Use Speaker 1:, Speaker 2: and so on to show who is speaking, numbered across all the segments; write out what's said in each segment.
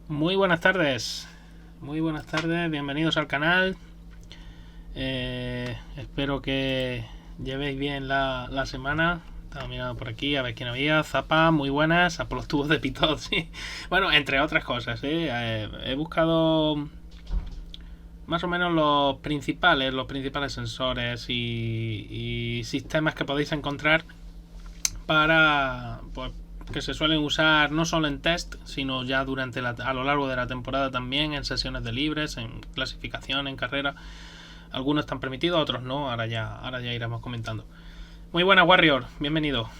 Speaker 1: Muy buenas tardes, bienvenidos al canal. Espero que llevéis bien la semana. Estaba mirando por aquí a ver quién había. Zapa, muy buenas, a por los tubos de pitot, sí. Bueno, entre otras cosas, he buscado más o menos los principales sensores y sistemas que podéis encontrar para pues, que se suelen usar no solo en test, sino ya a lo largo de la temporada también, en sesiones de libres, en clasificación, en carrera. Algunos están permitidos, otros no. Ahora ya iremos comentando. Muy buenas, Warrior, bienvenido.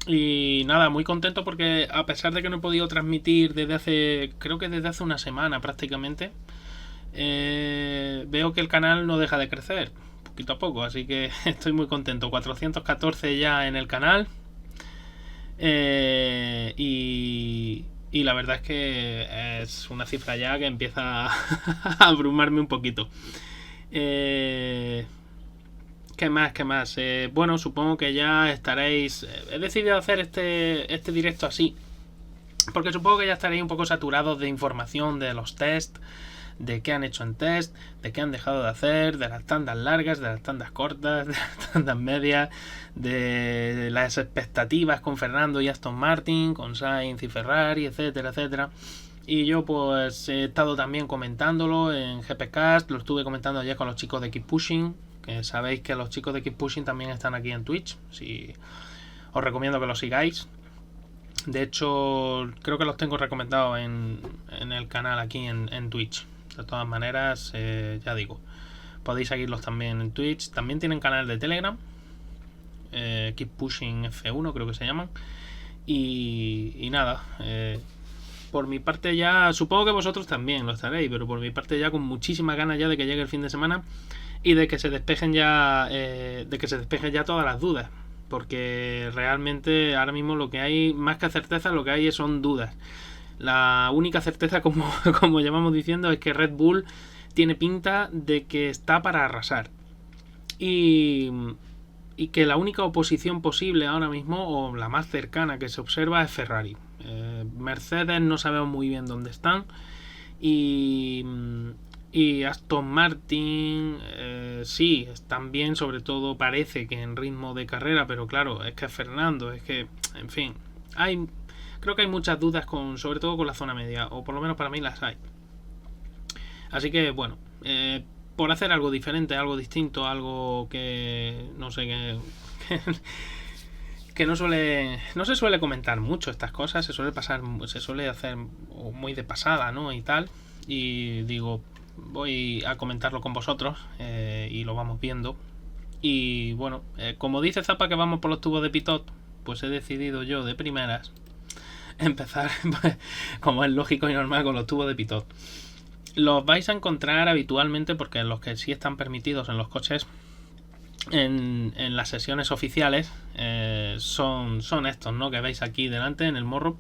Speaker 1: Y nada, muy contento porque a pesar de que no he podido transmitir creo que desde hace una semana prácticamente, veo que el canal no deja de crecer poquito a poco, así que estoy muy contento. 414 ya en el canal. Y la verdad es que es una cifra ya que empieza a abrumarme un poquito. ¿Qué más? ¿Qué más? Bueno, supongo que ya estaréis... he decidido hacer este directo así, porque supongo que ya estaréis un poco saturados de información de los test, de qué han hecho en test, de qué han dejado de hacer, de las tandas largas, de las tandas cortas, de las tandas medias, de las expectativas con Fernando y Aston Martin, con Sainz y Ferrari, etcétera, etcétera. Y yo pues he estado también comentándolo en GPcast, lo estuve comentando ayer con los chicos de Keep Pushing, que sabéis que los chicos de Keep Pushing también están aquí en Twitch, si os recomiendo que los sigáis. De hecho, creo que los tengo recomendados en el canal aquí en Twitch. De todas maneras, ya digo, podéis seguirlos también en Twitch. También tienen canal de Telegram, Keep Pushing F1 creo que se llaman. Y nada, por mi parte ya, supongo que vosotros también lo estaréis, pero por mi parte ya con muchísimas ganas ya de que llegue el fin de semana y de que se despejen ya, todas las dudas. Porque realmente ahora mismo lo que hay, más que certeza, lo que hay son dudas. La única certeza, como llevamos diciendo, es que Red Bull tiene pinta de que está para arrasar. Y, y que la única oposición posible ahora mismo, o la más cercana que se observa, es Ferrari. Mercedes no sabemos muy bien dónde están. Y Aston Martin, sí, están bien, sobre todo parece que en ritmo de carrera, pero claro, es que Fernando, es que, en fin, creo que hay muchas dudas sobre todo con la zona media, o por lo menos para mí las hay. Así que bueno, por hacer algo diferente, algo distinto, algo que no sé, que no se suele comentar mucho estas cosas, se suele hacer muy de pasada, ¿no? Y tal. Y digo, voy a comentarlo con vosotros, y lo vamos viendo. Y bueno, como dice Zapa que vamos por los tubos de pitot, pues he decidido yo de primeras empezar, pues, como es lógico y normal, con los tubos de pitot. Los vais a encontrar habitualmente, porque los que sí están permitidos en los coches en las sesiones oficiales, son estos, ¿no? Que veis aquí delante en el morro.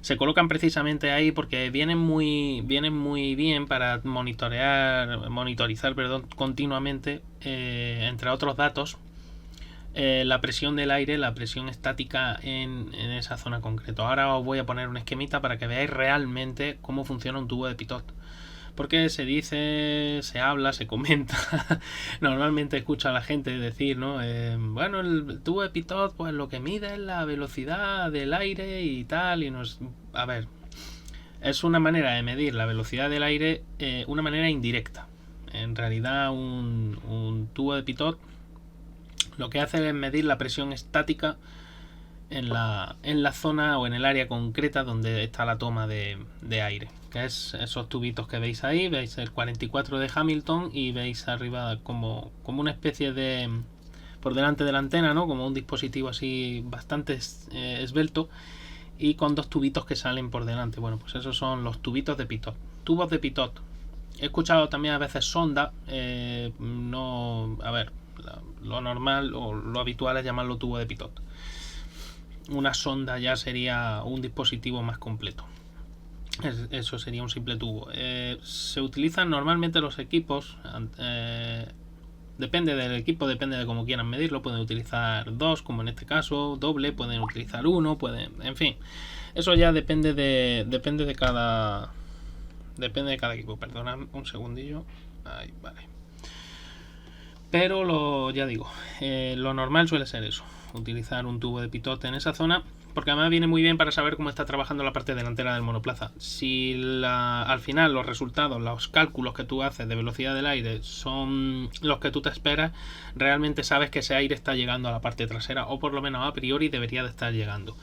Speaker 1: Se colocan precisamente ahí porque vienen muy bien para monitorizar continuamente, entre otros datos, la presión del aire, la presión estática en esa zona concreta. Ahora os voy a poner un esquemita para que veáis realmente cómo funciona un tubo de pitot. Porque se dice, se habla, se comenta. Normalmente escucho a la gente decir, ¿no? Bueno, el tubo de pitot, pues lo que mide es la velocidad del aire y tal. A ver, es una manera de medir la velocidad del aire, una manera indirecta. En realidad, un tubo de pitot lo que hace es medir la presión estática en la zona o en el área concreta donde está la toma de aire, que es esos tubitos que veis ahí. Veis el 44 de Hamilton y veis arriba como una especie de, por delante de la antena, ¿no? Como un dispositivo así bastante esbelto y con dos tubitos que salen por delante. Bueno, pues esos son los tubitos de pitot. Tubos de pitot. He escuchado también a veces sonda. No, a ver, lo normal o lo habitual es llamarlo tubo de pitot. Una sonda ya sería un dispositivo más completo. Eso sería un simple tubo. Se utilizan normalmente los equipos Depende del equipo, depende de cómo quieran medirlo. Pueden utilizar 2, como en este caso, doble, pueden utilizar 1, en fin. Eso ya depende de cada equipo. Perdonad un segundillo. Ahí, vale. Pero ya digo, lo normal suele ser eso, utilizar un tubo de pitot en esa zona, porque además viene muy bien para saber cómo está trabajando la parte delantera del monoplaza. Si al final los resultados, los cálculos que tú haces de velocidad del aire son los que tú te esperas, realmente sabes que ese aire está llegando a la parte trasera, o por lo menos a priori debería de estar llegando.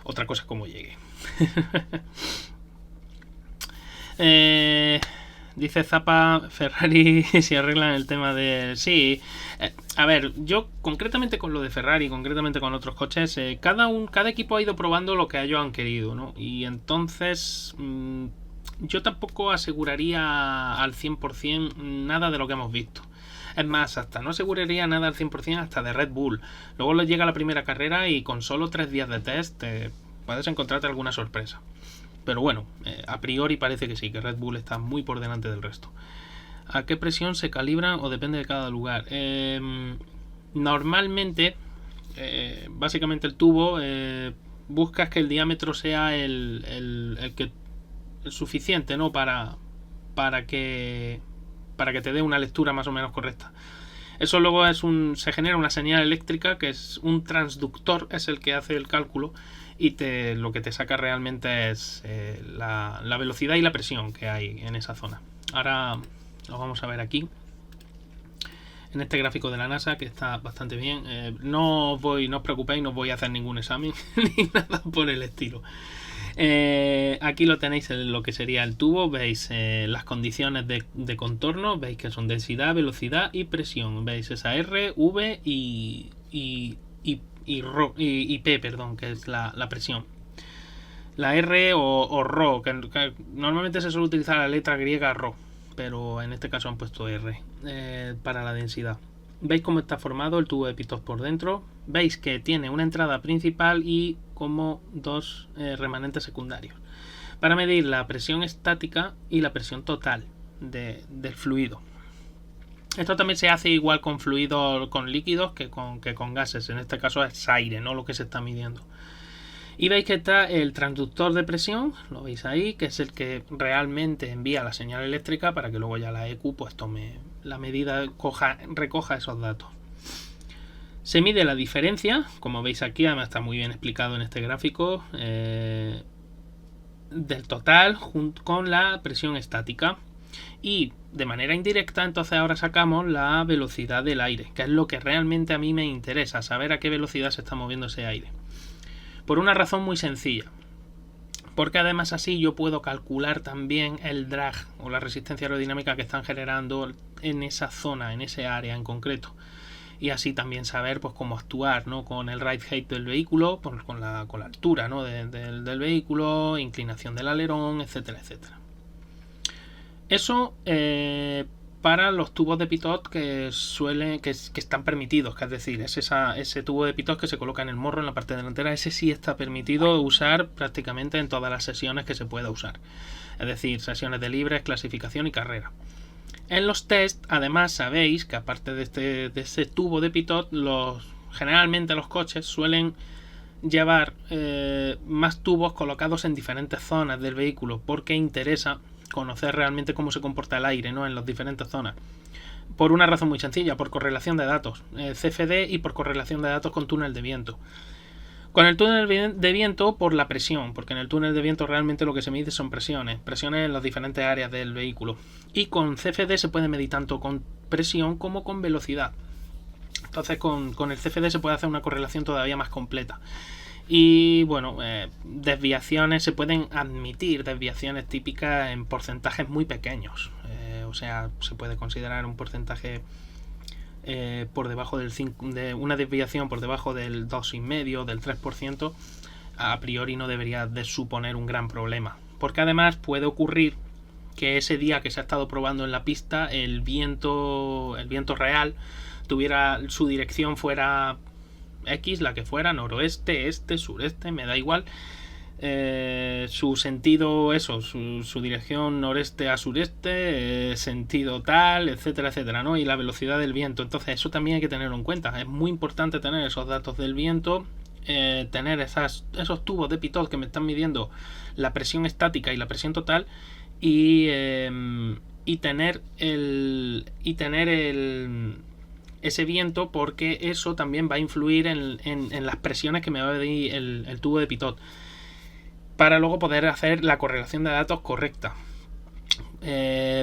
Speaker 1: Otra cosa es cómo llegue. Dice Zapa, Ferrari si arreglan el tema de... Sí, a ver, yo concretamente con lo de Ferrari, concretamente con otros coches, cada equipo ha ido probando lo que ellos han querido, ¿no? Y entonces yo tampoco aseguraría al 100% nada de lo que hemos visto. Es más, hasta no aseguraría nada al 100% hasta de Red Bull. Luego les llega la primera carrera y con solo 3 días de test puedes encontrarte alguna sorpresa. Pero bueno, a priori parece que sí, que Red Bull está muy por delante del resto. ¿A qué presión se calibran o depende de cada lugar? Normalmente, básicamente el tubo, buscas que el diámetro sea el suficiente, ¿no? Para que te dé una lectura más o menos correcta. Eso luego se genera una señal eléctrica que es un transductor, es el que hace el cálculo, y lo que te saca realmente es la velocidad y la presión que hay en esa zona. Ahora lo vamos a ver aquí en este gráfico de la NASA, que está bastante bien. No os preocupéis, no os voy a hacer ningún examen ni nada por el estilo. Aquí lo tenéis en lo que sería el tubo. Veis las condiciones de contorno, veis que son densidad, velocidad y presión. Veis esa R, V y P, perdón, que es la presión. La R o Rho, que normalmente se suele utilizar la letra griega Rho, pero en este caso han puesto R para la densidad. Veis cómo está formado el tubo de pitot por dentro. Veis que tiene una entrada principal y como 2 remanentes secundarios para medir la presión estática y la presión total del fluido. Esto también se hace igual con fluidos, con líquidos que con gases. En este caso es aire, no lo que se está midiendo. Y veis que está el transductor de presión, lo veis ahí, que es el que realmente envía la señal eléctrica para que luego ya la EQ pues tome la medida, recoja esos datos. Se mide la diferencia, como veis aquí, además está muy bien explicado en este gráfico, del total con la presión estática. Y de manera indirecta, entonces ahora sacamos la velocidad del aire, que es lo que realmente a mí me interesa, saber a qué velocidad se está moviendo ese aire. Por una razón muy sencilla, porque además así yo puedo calcular también el drag o la resistencia aerodinámica que están generando en esa zona, en ese área en concreto. Y así también saber pues cómo actuar, ¿no? Con el ride height del vehículo, con la altura, ¿no? del vehículo, inclinación del alerón, etcétera, etcétera. Eso para los tubos de pitot que están permitidos, que es decir, es ese tubo de pitot que se coloca en el morro en la parte delantera. Ese sí está permitido usar prácticamente en todas las sesiones que se pueda usar, es decir, sesiones de libres, clasificación y carrera. En los test, además, sabéis que aparte de ese tubo de pitot, generalmente los coches suelen llevar más tubos colocados en diferentes zonas del vehículo, porque interesa conocer realmente cómo se comporta el aire, ¿no? En las diferentes zonas. Por una razón muy sencilla, por correlación de datos, CFD, y por correlación de datos con túnel de viento. Con el túnel de viento por la presión, porque en el túnel de viento realmente lo que se mide son presiones en las diferentes áreas del vehículo. Y con CFD se puede medir tanto con presión como con velocidad. Entonces con el CFD se puede hacer una correlación todavía más completa. Y bueno, desviaciones, se pueden admitir desviaciones típicas en porcentajes muy pequeños. O sea, se puede considerar un porcentaje por debajo del 5, de una desviación por debajo del 2,5%, del 3%, a priori no debería de suponer un gran problema. Porque además puede ocurrir que ese día que se ha estado probando en la pista, el viento real su dirección fuera X, la que fuera, noroeste, este, sureste, me da igual. su sentido, su dirección noreste a sureste, sentido tal, etcétera, etcétera, ¿no? Y la velocidad del viento. Entonces eso también hay que tenerlo en cuenta. Es muy importante tener esos datos del viento, tener esos tubos de pitot que me están midiendo la presión estática y la presión total, y tener ese viento, porque eso también va a influir en las presiones que me va a medir el tubo de pitot, para luego poder hacer la correlación de datos correcta.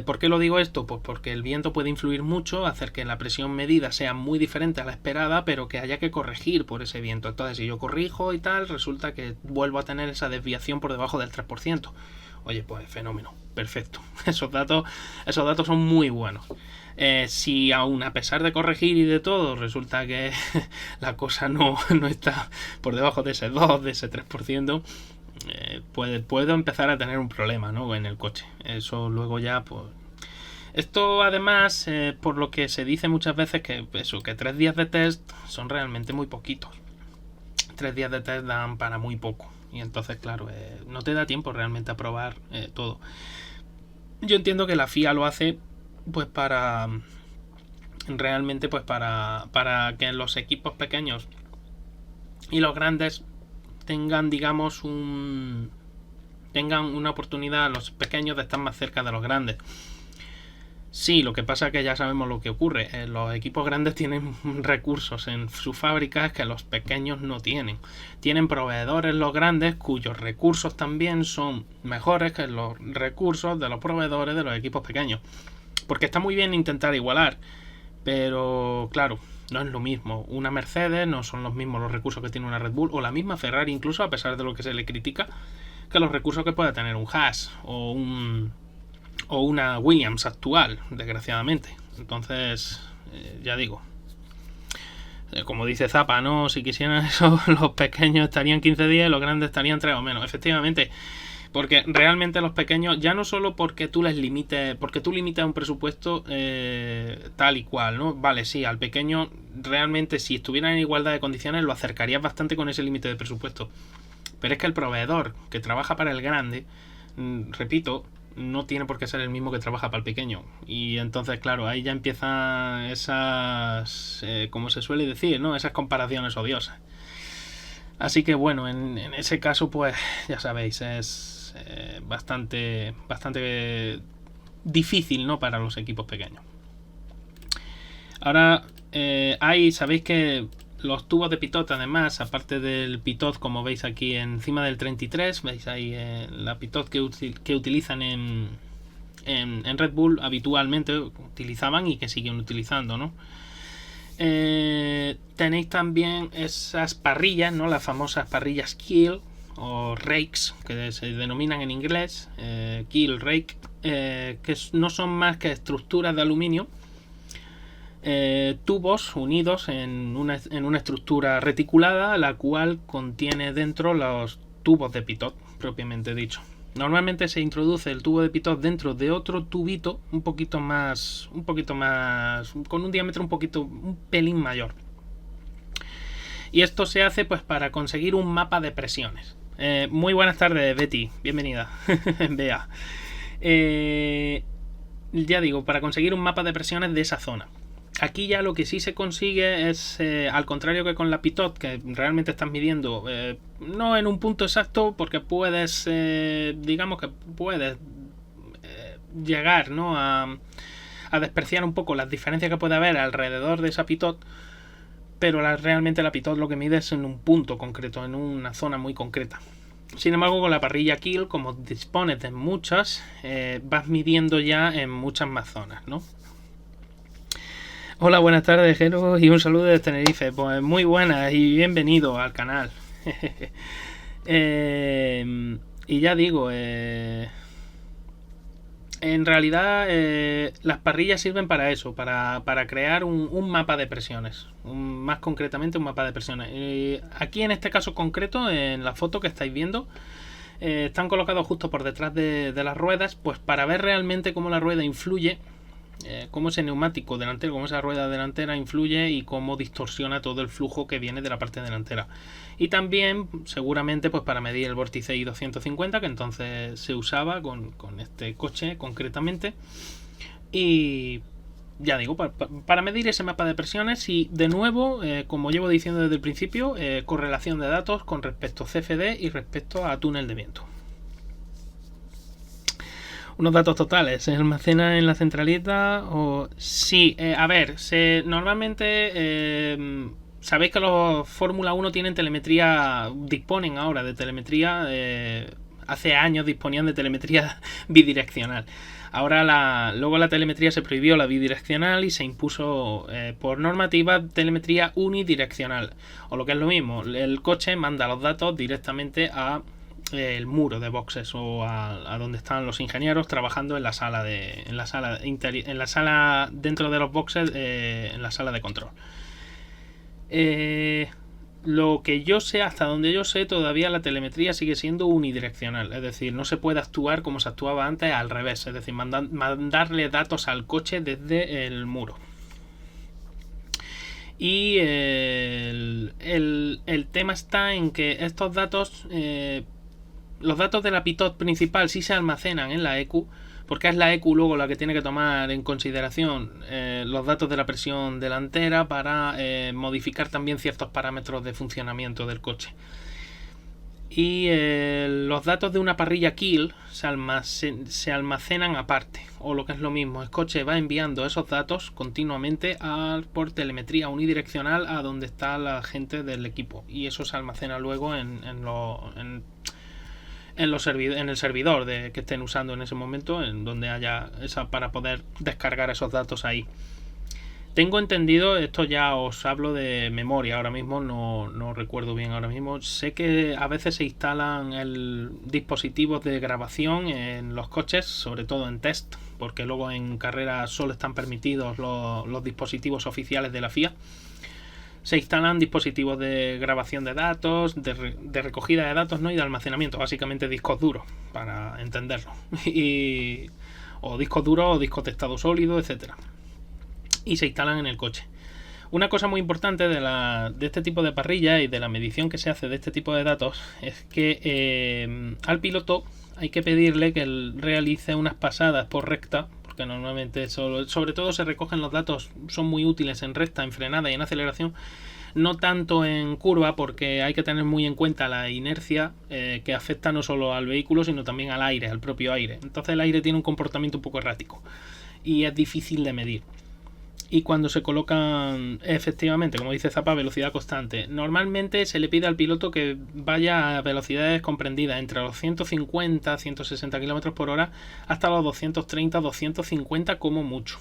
Speaker 1: ¿Por qué lo digo esto? Pues porque el viento puede influir mucho, hacer que la presión medida sea muy diferente a la esperada, pero que haya que corregir por ese viento. Entonces, si yo corrijo y tal, resulta que vuelvo a tener esa desviación por debajo del 3%. Oye, pues fenómeno, perfecto. Esos datos son muy buenos. Si aún a pesar de corregir y de todo, resulta que la cosa no está por debajo de ese 2, de ese 3%, puedo empezar a tener un problema, ¿no?, en el coche. Eso luego ya, pues... Esto además, por lo que se dice muchas veces, que 3 días de test son realmente muy poquitos. 3 días de test dan para muy poco. Y entonces, claro, no te da tiempo realmente a probar todo. Yo entiendo que la FIA lo hace pues para que los equipos pequeños y los grandes tengan, digamos, tengan una oportunidad, los pequeños, de estar más cerca de los grandes. Sí, lo que pasa es que ya sabemos lo que ocurre. Los equipos grandes tienen recursos en sus fábricas que los pequeños no tienen. Tienen proveedores los grandes cuyos recursos también son mejores que los recursos de los proveedores de los equipos pequeños. Porque está muy bien intentar igualar, pero claro, no es lo mismo. Una Mercedes no son los mismos los recursos que tiene una Red Bull, o la misma Ferrari, incluso, a pesar de lo que se le critica, que los recursos que pueda tener un Haas o una Williams actual, desgraciadamente. Entonces, ya digo, como dice Zappa, ¿no? Si quisieran eso, los pequeños estarían 15 días y los grandes estarían 3 o menos. Efectivamente, porque realmente los pequeños, ya no solo porque tú limites un presupuesto tal y cual, ¿no? Vale, sí, al pequeño realmente, si estuvieran en igualdad de condiciones, lo acercarías bastante con ese límite de presupuesto. Pero es que el proveedor que trabaja para el grande, repito, no tiene por qué ser el mismo que trabaja para el pequeño. Y entonces, claro, ahí ya empiezan esas, como se suele decir, ¿no?, esas comparaciones odiosas. Así que bueno, en ese caso, pues ya sabéis, es bastante difícil, ¿no?, para los equipos pequeños. Ahora, sabéis que los tubos de pitot, además, aparte del pitot, como veis aquí encima del 33, veis ahí la pitot que utilizan en Red Bull, habitualmente utilizaban y que siguen utilizando, ¿no? Tenéis también esas parrillas, ¿no?, las famosas parrillas Kiel o rakes, que se denominan en inglés, Kiel rake, que no son más que estructuras de aluminio, tubos unidos en una estructura reticulada, la cual contiene dentro los tubos de pitot propiamente dicho. Normalmente se introduce el tubo de pitot dentro de otro tubito un poquito más, con un diámetro un pelín mayor. Y esto se hace pues para conseguir un mapa de presiones. Muy buenas tardes, Betty, bienvenida. Bea. Ya digo, para conseguir un mapa de presiones de esa zona. Aquí ya lo que sí se consigue es, al contrario que con la pitot, que realmente estás midiendo, no en un punto exacto, porque puedes, digamos que puedes llegar, ¿no?, a despreciar un poco las diferencias que puede haber alrededor de esa pitot, pero realmente la pitot lo que mide es en un punto concreto, en una zona muy concreta. Sin embargo, con la parrilla Kiel, como dispones de muchas, vas midiendo ya en muchas más zonas, ¿no? Hola, buenas tardes, Jero, y un saludo desde Tenerife. Pues muy buenas y bienvenido al canal. Y ya digo, en realidad las parrillas sirven para eso, para crear un mapa de presiones, más concretamente un mapa de presiones. Aquí en este caso concreto, en la foto que estáis viendo, están colocados justo por detrás de las ruedas, pues para ver realmente cómo la rueda influye cómo ese neumático delantero, cómo esa rueda delantera influye y cómo distorsiona todo el flujo que viene de la parte delantera. Y también seguramente pues para medir el vórtice I250, que entonces se usaba con este coche concretamente. Y ya digo, para medir ese mapa de presiones y de nuevo, como llevo diciendo desde el principio, correlación de datos con respecto a CFD y respecto a túnel de viento. Unos datos totales, ¿se almacena en la centralita? O sí, a ver, normalmente sabéis que los Fórmula 1 tienen telemetría, disponen ahora de telemetría, hace años disponían de telemetría bidireccional. Ahora luego la telemetría se prohibió, la bidireccional, y se impuso por normativa telemetría unidireccional. O lo que es lo mismo, el coche manda los datos directamente a el muro de boxes o a donde están los ingenieros trabajando en la sala dentro de los boxes, en la sala de control. Lo que yo sé, hasta donde yo sé, todavía la telemetría sigue siendo unidireccional, es decir, no se puede actuar como se actuaba antes al revés, es decir, mandarle datos al coche desde el muro. Y el tema está en que estos datos, los datos de la pitot principal sí se almacenan en la ECU, porque es la ECU luego la que tiene que tomar en consideración los datos de la presión delantera para modificar también ciertos parámetros de funcionamiento del coche. Y los datos de una parrilla kill se almacenan aparte, o lo que es lo mismo, el coche va enviando esos datos continuamente por telemetría unidireccional a donde está la gente del equipo, y eso se almacena luego en el servidor que estén usando en ese momento, en donde haya para poder descargar esos datos ahí. Tengo entendido, esto ya os hablo de memoria ahora mismo, no recuerdo bien ahora mismo. Sé que a veces se instalan dispositivos de grabación en los coches, sobre todo en test, porque luego en carrera solo están permitidos los dispositivos oficiales de la FIA. Se instalan dispositivos de grabación de datos, de recogida de datos, ¿no? Y de almacenamiento, básicamente discos duros, para entenderlo. O discos duros o discos de estado sólido, etcétera. Y se instalan en el coche. Una cosa muy importante de este tipo de parrilla y de la medición que se hace de este tipo de datos es que al piloto hay que pedirle que él realice unas pasadas por recta, porque normalmente sobre todo se recogen los datos, son muy útiles en recta, en frenada y en aceleración, no tanto en curva, porque hay que tener muy en cuenta la inercia que afecta no solo al vehículo sino también al aire, al propio aire. Entonces el aire tiene un comportamiento un poco errático y es difícil de medir. Y cuando se colocan, efectivamente, como dice Zappa, velocidad constante, normalmente se le pide al piloto que vaya a velocidades comprendidas entre los 150 160 km por hora hasta los 230 250 como mucho.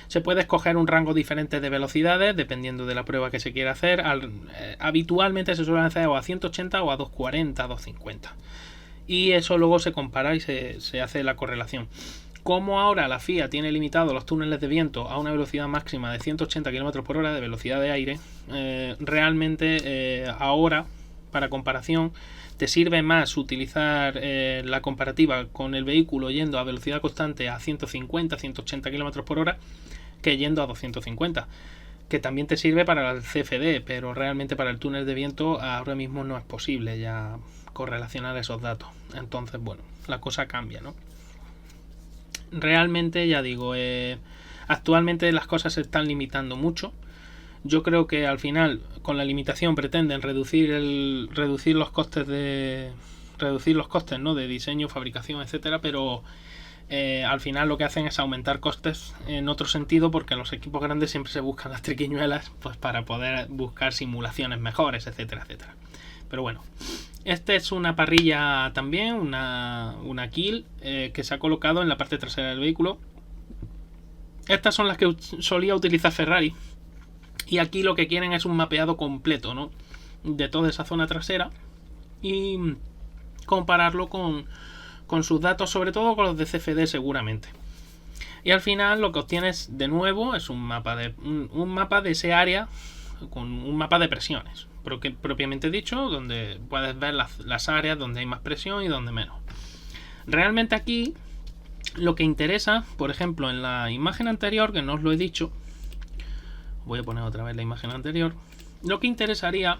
Speaker 1: Se puede escoger un rango diferente de velocidades dependiendo de la prueba que se quiera hacer. Habitualmente se suelen hacer o a 180 o a 240, 250. Y eso luego se compara y se hace la correlación. Como ahora la FIA tiene limitado los túneles de viento a una velocidad máxima de 180 km por hora de velocidad de aire, realmente ahora, para comparación, te sirve más utilizar la comparativa con el vehículo yendo a velocidad constante a 150, 180 km por hora que yendo a 250, que también te sirve para el CFD, pero realmente para el túnel de viento ahora mismo no es posible ya correlacionar esos datos. Entonces, bueno, la cosa cambia, ¿no? Realmente, ya digo, actualmente las cosas se están limitando mucho. Yo creo que al final, con la limitación, pretenden reducir los costes ¿no? de diseño, fabricación, etcétera, pero al final lo que hacen es aumentar costes en otro sentido, porque los equipos grandes siempre se buscan las triquiñuelas pues para poder buscar simulaciones mejores, etcétera, etcétera. Pero bueno, esta es una parrilla también, una kill que se ha colocado en la parte trasera del vehículo. Estas son las que solía utilizar Ferrari, y aquí lo que quieren es un mapeado completo, ¿no? De toda esa zona trasera y compararlo con sus datos, sobre todo con los de CFD seguramente. Y al final lo que obtienes de nuevo es un mapa de ese área, con un mapa de presiones propiamente dicho, donde puedes ver las áreas donde hay más presión y donde menos. Realmente aquí Lo que interesa, por ejemplo, en la imagen anterior, que no os lo he dicho, voy a poner otra vez la imagen anterior, lo que interesaría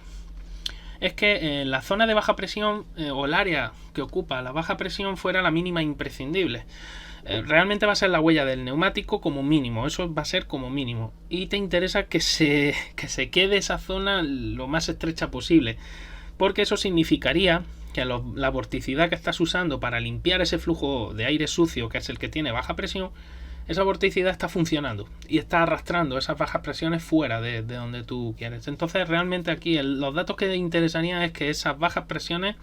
Speaker 1: es que la zona de baja presión o el área que ocupa la baja presión fuera la mínima imprescindible. Realmente va a ser la huella del neumático como mínimo, eso va a ser como mínimo. Y te interesa que se quede esa zona lo más estrecha posible, porque eso significaría que la vorticidad que estás usando para limpiar ese flujo de aire sucio, que es el que tiene baja presión, esa vorticidad está funcionando y está arrastrando esas bajas presiones fuera de donde tú quieres. Entonces realmente aquí los datos que te interesarían es que esas bajas presiones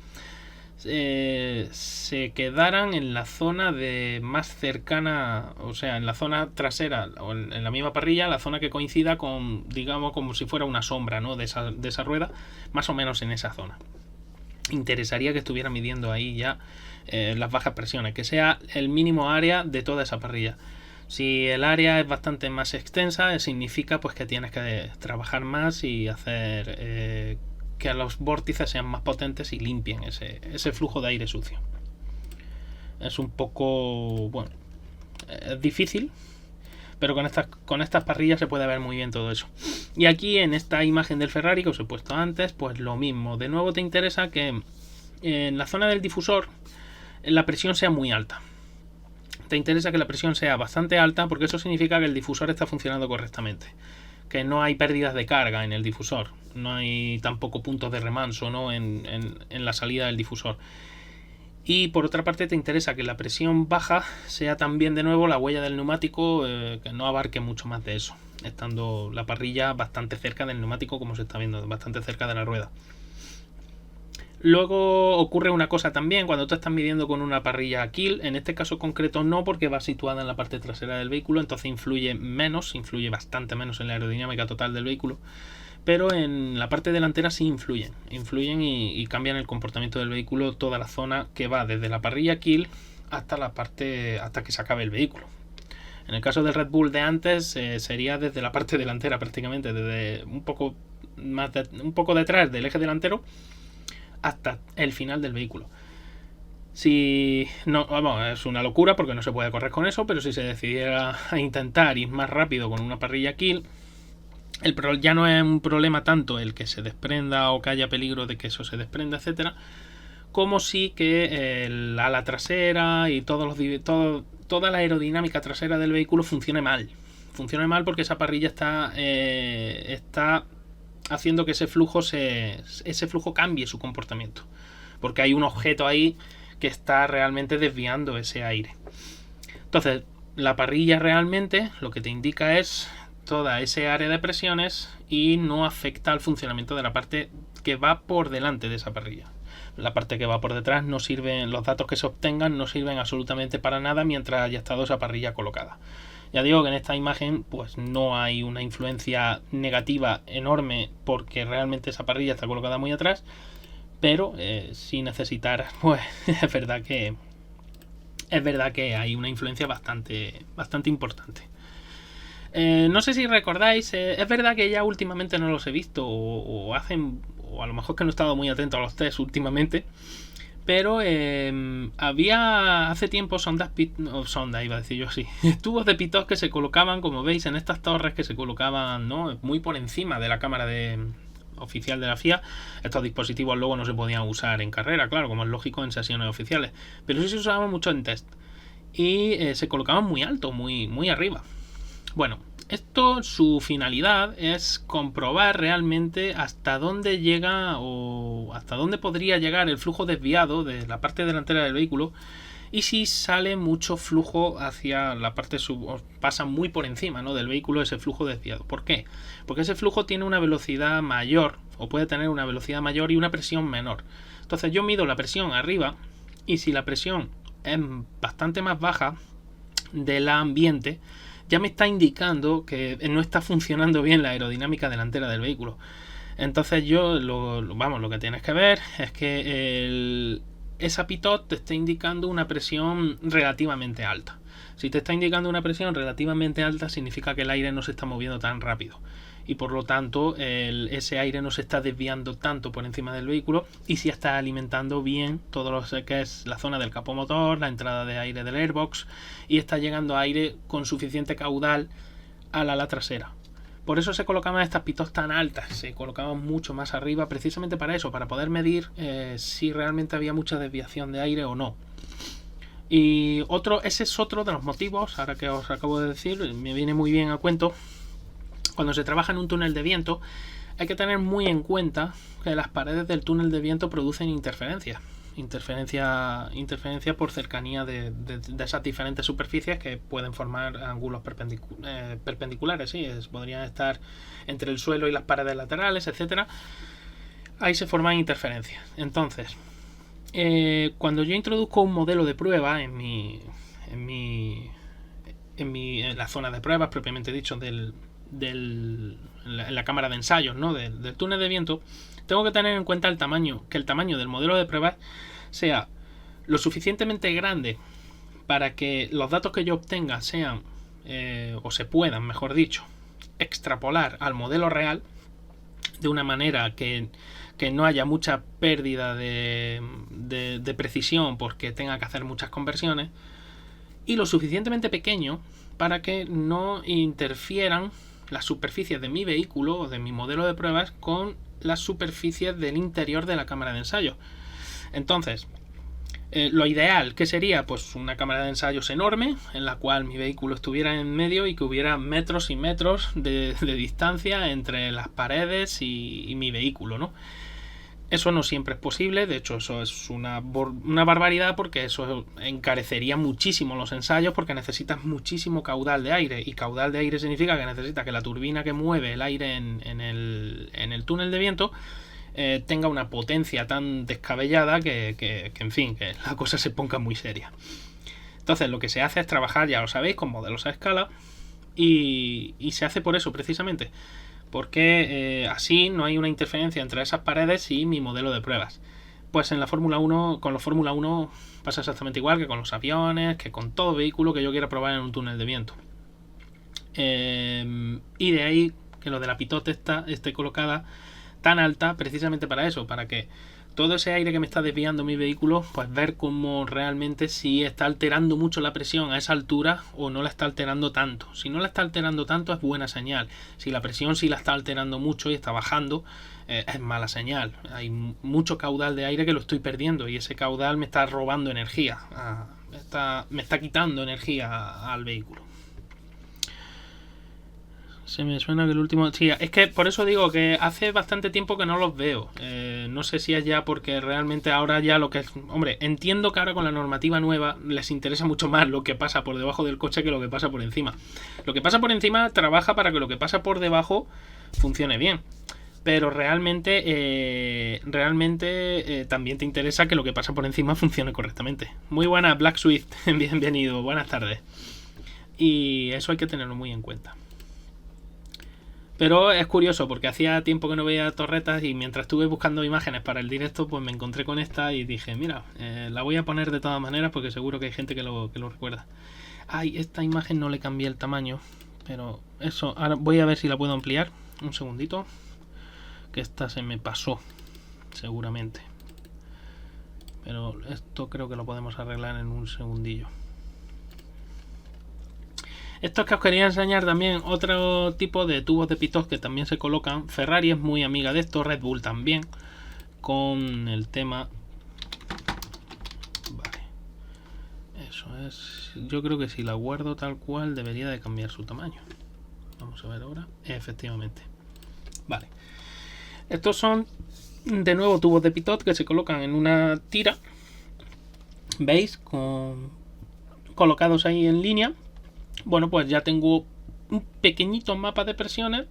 Speaker 1: se quedaran en la zona de más cercana, o sea, en la zona trasera o en la misma parrilla, la zona que coincida con, digamos, como si fuera una sombra, ¿no?, de esa rueda, más o menos en esa zona. Interesaría que estuviera midiendo ahí ya las bajas presiones, que sea el mínimo área de toda esa parrilla. Si el área es bastante más extensa, significa pues que tienes que trabajar más y hacer que los vórtices sean más potentes y limpien ese flujo de aire sucio. Es un poco, bueno, es difícil, pero con estas parrillas se puede ver muy bien todo eso. Y aquí en esta imagen del Ferrari que os he puesto antes, pues lo mismo. De nuevo te interesa que en la zona del difusor la presión sea muy alta. Te interesa que la presión sea bastante alta, porque eso significa que el difusor está funcionando correctamente, que no hay pérdidas de carga en el difusor, no hay tampoco puntos de remanso, ¿no?, en la salida del difusor. Y por otra parte te interesa que la presión baja sea también de nuevo la huella del neumático, que no abarque mucho más de eso, estando la parrilla bastante cerca del neumático, como se está viendo, bastante cerca de la rueda. Luego ocurre una cosa también cuando tú estás midiendo con una parrilla kill, en este caso concreto no, porque va situada en la parte trasera del vehículo, entonces influye bastante menos en la aerodinámica total del vehículo, pero en la parte delantera sí influyen y cambian el comportamiento del vehículo, toda la zona que va desde la parrilla kill hasta que se acabe el vehículo. En el caso del Red Bull de antes sería desde la parte delantera prácticamente, desde un poco detrás del eje delantero hasta el final del vehículo. Si no, vamos, es una locura porque no se puede correr con eso, pero si se decidiera a intentar ir más rápido con una parrilla kill, ya no es un problema tanto el que se desprenda o que haya peligro de que eso se desprenda, etcétera, como sí que el ala trasera y toda la aerodinámica trasera del vehículo funcione mal porque esa parrilla está haciendo que ese flujo cambie su comportamiento, porque hay un objeto ahí que está realmente desviando ese aire. Entonces la parrilla realmente lo que te indica es toda ese área de presiones y no afecta al funcionamiento de la parte que va por delante de esa parrilla. La parte que va por detrás no sirven, los datos que se obtengan no sirven absolutamente para nada mientras haya estado esa parrilla colocada. Ya digo que en esta imagen pues no hay una influencia negativa enorme porque realmente esa parrilla está colocada muy atrás, pero si necesitar, pues es verdad que hay una influencia bastante importante. No sé si recordáis, es verdad que ya últimamente no los he visto o a lo mejor que no he estado muy atento a los test últimamente, pero había hace tiempo tubos de pitot que se colocaban, como veis, en estas torres que se colocaban, ¿no?, muy por encima de la cámara oficial de la FIA. Estos dispositivos luego no se podían usar en carrera, claro, como es lógico en sesiones oficiales, pero sí se usaban mucho en test y se colocaban muy alto, muy arriba. Bueno, esto, su finalidad es comprobar realmente hasta dónde llega o hasta dónde podría llegar el flujo desviado de la parte delantera del vehículo y si sale mucho flujo hacia la parte pasa muy por encima, ¿no?, del vehículo ese flujo desviado. ¿Por qué? Porque ese flujo tiene una velocidad mayor o puede tener una velocidad mayor y una presión menor. Entonces yo mido la presión arriba y si la presión es bastante más baja de la ambiente, ya me está indicando que no está funcionando bien la aerodinámica delantera del vehículo. Entonces lo que tienes que ver es que esa pitot te está indicando una presión relativamente alta. Si te está indicando una presión relativamente alta, significa que el aire no se está moviendo tan rápido. y por lo tanto ese aire no se está desviando tanto por encima del vehículo y sí está alimentando bien todo lo que es la zona del capó motor, la entrada de aire del airbox, y está llegando aire con suficiente caudal al ala trasera. Por eso se colocaban estas pitot tan altas, se colocaban mucho más arriba, precisamente para eso, para poder medir si realmente había mucha desviación de aire o no. Y ese es otro de los motivos, ahora que os acabo de decir, me viene muy bien a cuento. Cuando se trabaja en un túnel de viento, hay que tener muy en cuenta que las paredes del túnel de viento producen interferencia por cercanía de esas diferentes superficies que pueden formar ángulos perpendiculares. Sí, podrían estar entre el suelo y las paredes laterales, etcétera. Ahí se forman interferencias. Entonces, cuando yo introduzco un modelo de prueba en la zona de pruebas propiamente dicho en la cámara de ensayos, ¿no? del túnel de viento, tengo que tener en cuenta que el tamaño del modelo de pruebas sea lo suficientemente grande para que los datos que yo obtenga sean o se puedan, mejor dicho, extrapolar al modelo real de una manera que no haya mucha pérdida de precisión porque tenga que hacer muchas conversiones, y lo suficientemente pequeño para que no interfieran las superficies de mi vehículo o de mi modelo de pruebas con las superficies del interior de la cámara de ensayo. Entonces, lo ideal, ¿qué sería? Pues una cámara de ensayos enorme en la cual mi vehículo estuviera en medio y que hubiera metros y metros de distancia entre las paredes y mi vehículo, ¿no? Eso no siempre es posible, de hecho eso es una barbaridad, porque eso encarecería muchísimo los ensayos, porque necesitas muchísimo caudal de aire, y caudal de aire significa que necesita que la turbina que mueve el aire en el túnel de viento tenga una potencia tan descabellada que en fin, que la cosa se ponga muy seria. Entonces lo que se hace es trabajar, ya lo sabéis, con modelos a escala, y se hace por eso precisamente, porque así no hay una interferencia entre esas paredes y mi modelo de pruebas. Pues en la Fórmula 1, con los Fórmula 1 pasa exactamente igual que con los aviones, que con todo vehículo que yo quiera probar en un túnel de viento. Y de ahí que lo de la pitot esté colocada tan alta precisamente para eso, para que todo ese aire que me está desviando mi vehículo, pues ver cómo realmente si está alterando mucho la presión a esa altura o no la está alterando tanto. Si no la está alterando tanto es buena señal. Si la presión sí la está alterando mucho y está bajando, es mala señal. Hay mucho caudal de aire que lo estoy perdiendo, y ese caudal me está robando energía, me está quitando energía al vehículo. Se me suena que el último... Sí, es que por eso digo que hace bastante tiempo que no los veo. No sé si es ya porque realmente ahora ya lo que es... Hombre, entiendo que ahora con la normativa nueva les interesa mucho más lo que pasa por debajo del coche que lo que pasa por encima. Lo que pasa por encima trabaja para que lo que pasa por debajo funcione bien. Pero realmente también te interesa que lo que pasa por encima funcione correctamente. Muy buena, Black Swift. Bienvenido, buenas tardes. Y eso hay que tenerlo muy en cuenta. Pero es curioso porque hacía tiempo que no veía torretas, y mientras estuve buscando imágenes para el directo, pues me encontré con esta y dije, mira, la voy a poner de todas maneras porque seguro que hay gente que lo recuerda. Ay, esta imagen no le cambié el tamaño, pero eso, ahora voy a ver si la puedo ampliar. Un segundito, que esta se me pasó, seguramente. Pero esto creo que lo podemos arreglar en un segundillo. Estos que os quería enseñar también, otro tipo de tubos de pitot que también se colocan. Ferrari es muy amiga de esto, Red Bull también, con el tema... Vale. Eso es... Yo creo que si la guardo tal cual debería de cambiar su tamaño. Vamos a ver ahora. Efectivamente. Vale. Estos son, de nuevo, tubos de pitot que se colocan en una tira. ¿Veis? Colocados ahí en línea. Bueno, pues ya tengo un pequeñito mapa de presiones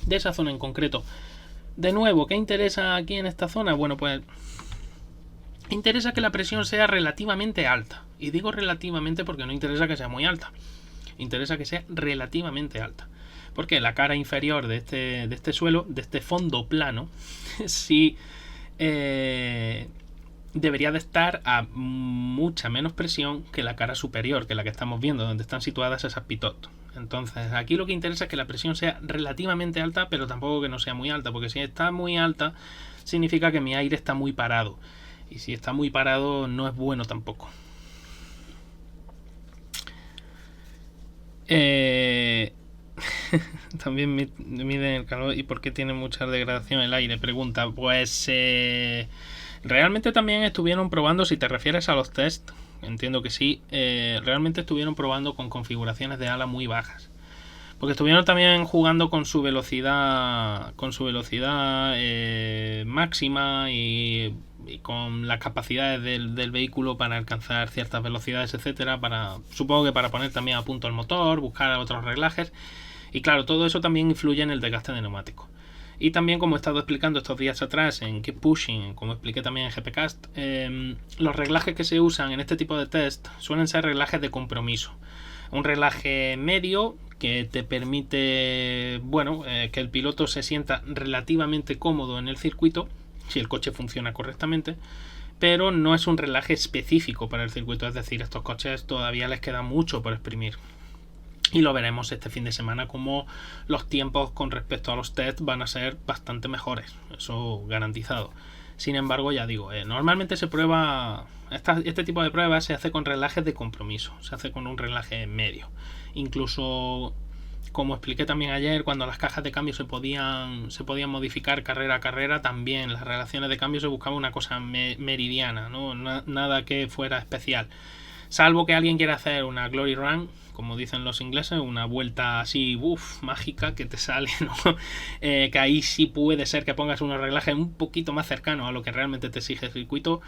Speaker 1: de esa zona en concreto. De nuevo, ¿qué interesa aquí en esta zona? Bueno, pues interesa que la presión sea relativamente alta. Y digo relativamente porque no interesa que sea muy alta. Interesa que sea relativamente alta. Porque la cara inferior de este suelo, de este fondo plano, sí debería de estar a mucha menos presión que la cara superior, que la que estamos viendo, donde están situadas esas pitot. Entonces aquí lo que interesa es que la presión sea relativamente alta, pero tampoco que no sea muy alta, porque si está muy alta significa que mi aire está muy parado, y si está muy parado no es bueno tampoco. También miden el calor y por qué tiene mucha degradación el aire, pregunta. Pues realmente también estuvieron probando, si te refieres a los test, entiendo que sí, realmente estuvieron probando con configuraciones de ala muy bajas, porque estuvieron también jugando con su velocidad máxima y con las capacidades del vehículo para alcanzar ciertas velocidades, etcétera, supongo que para poner también a punto el motor, buscar otros reglajes, y claro, todo eso también influye en el desgaste de neumáticos. Y también, como he estado explicando estos días atrás en Keep Pushing, como expliqué también en GPcast, los reglajes que se usan en este tipo de test suelen ser reglajes de compromiso. Un reglaje medio que te permite, que el piloto se sienta relativamente cómodo en el circuito, si el coche funciona correctamente, pero no es un reglaje específico para el circuito, es decir, estos coches todavía les queda mucho por exprimir. Y lo veremos este fin de semana, como los tiempos con respecto a los test van a ser bastante mejores, eso garantizado. Sin embargo, ya digo, normalmente se prueba, este tipo de pruebas se hace con reglajes de compromiso, se hace con un reglaje medio. Incluso, como expliqué también ayer, cuando las cajas de cambio se podían modificar carrera a carrera, también las relaciones de cambio se buscaba una cosa meridiana, ¿no? Nada que fuera especial. Salvo que alguien quiera hacer una Glory Run, como dicen los ingleses, una vuelta así, mágica que te sale, ¿no? Que ahí sí puede ser que pongas unos reglajes un poquito más cercanos a lo que realmente te exige el circuito.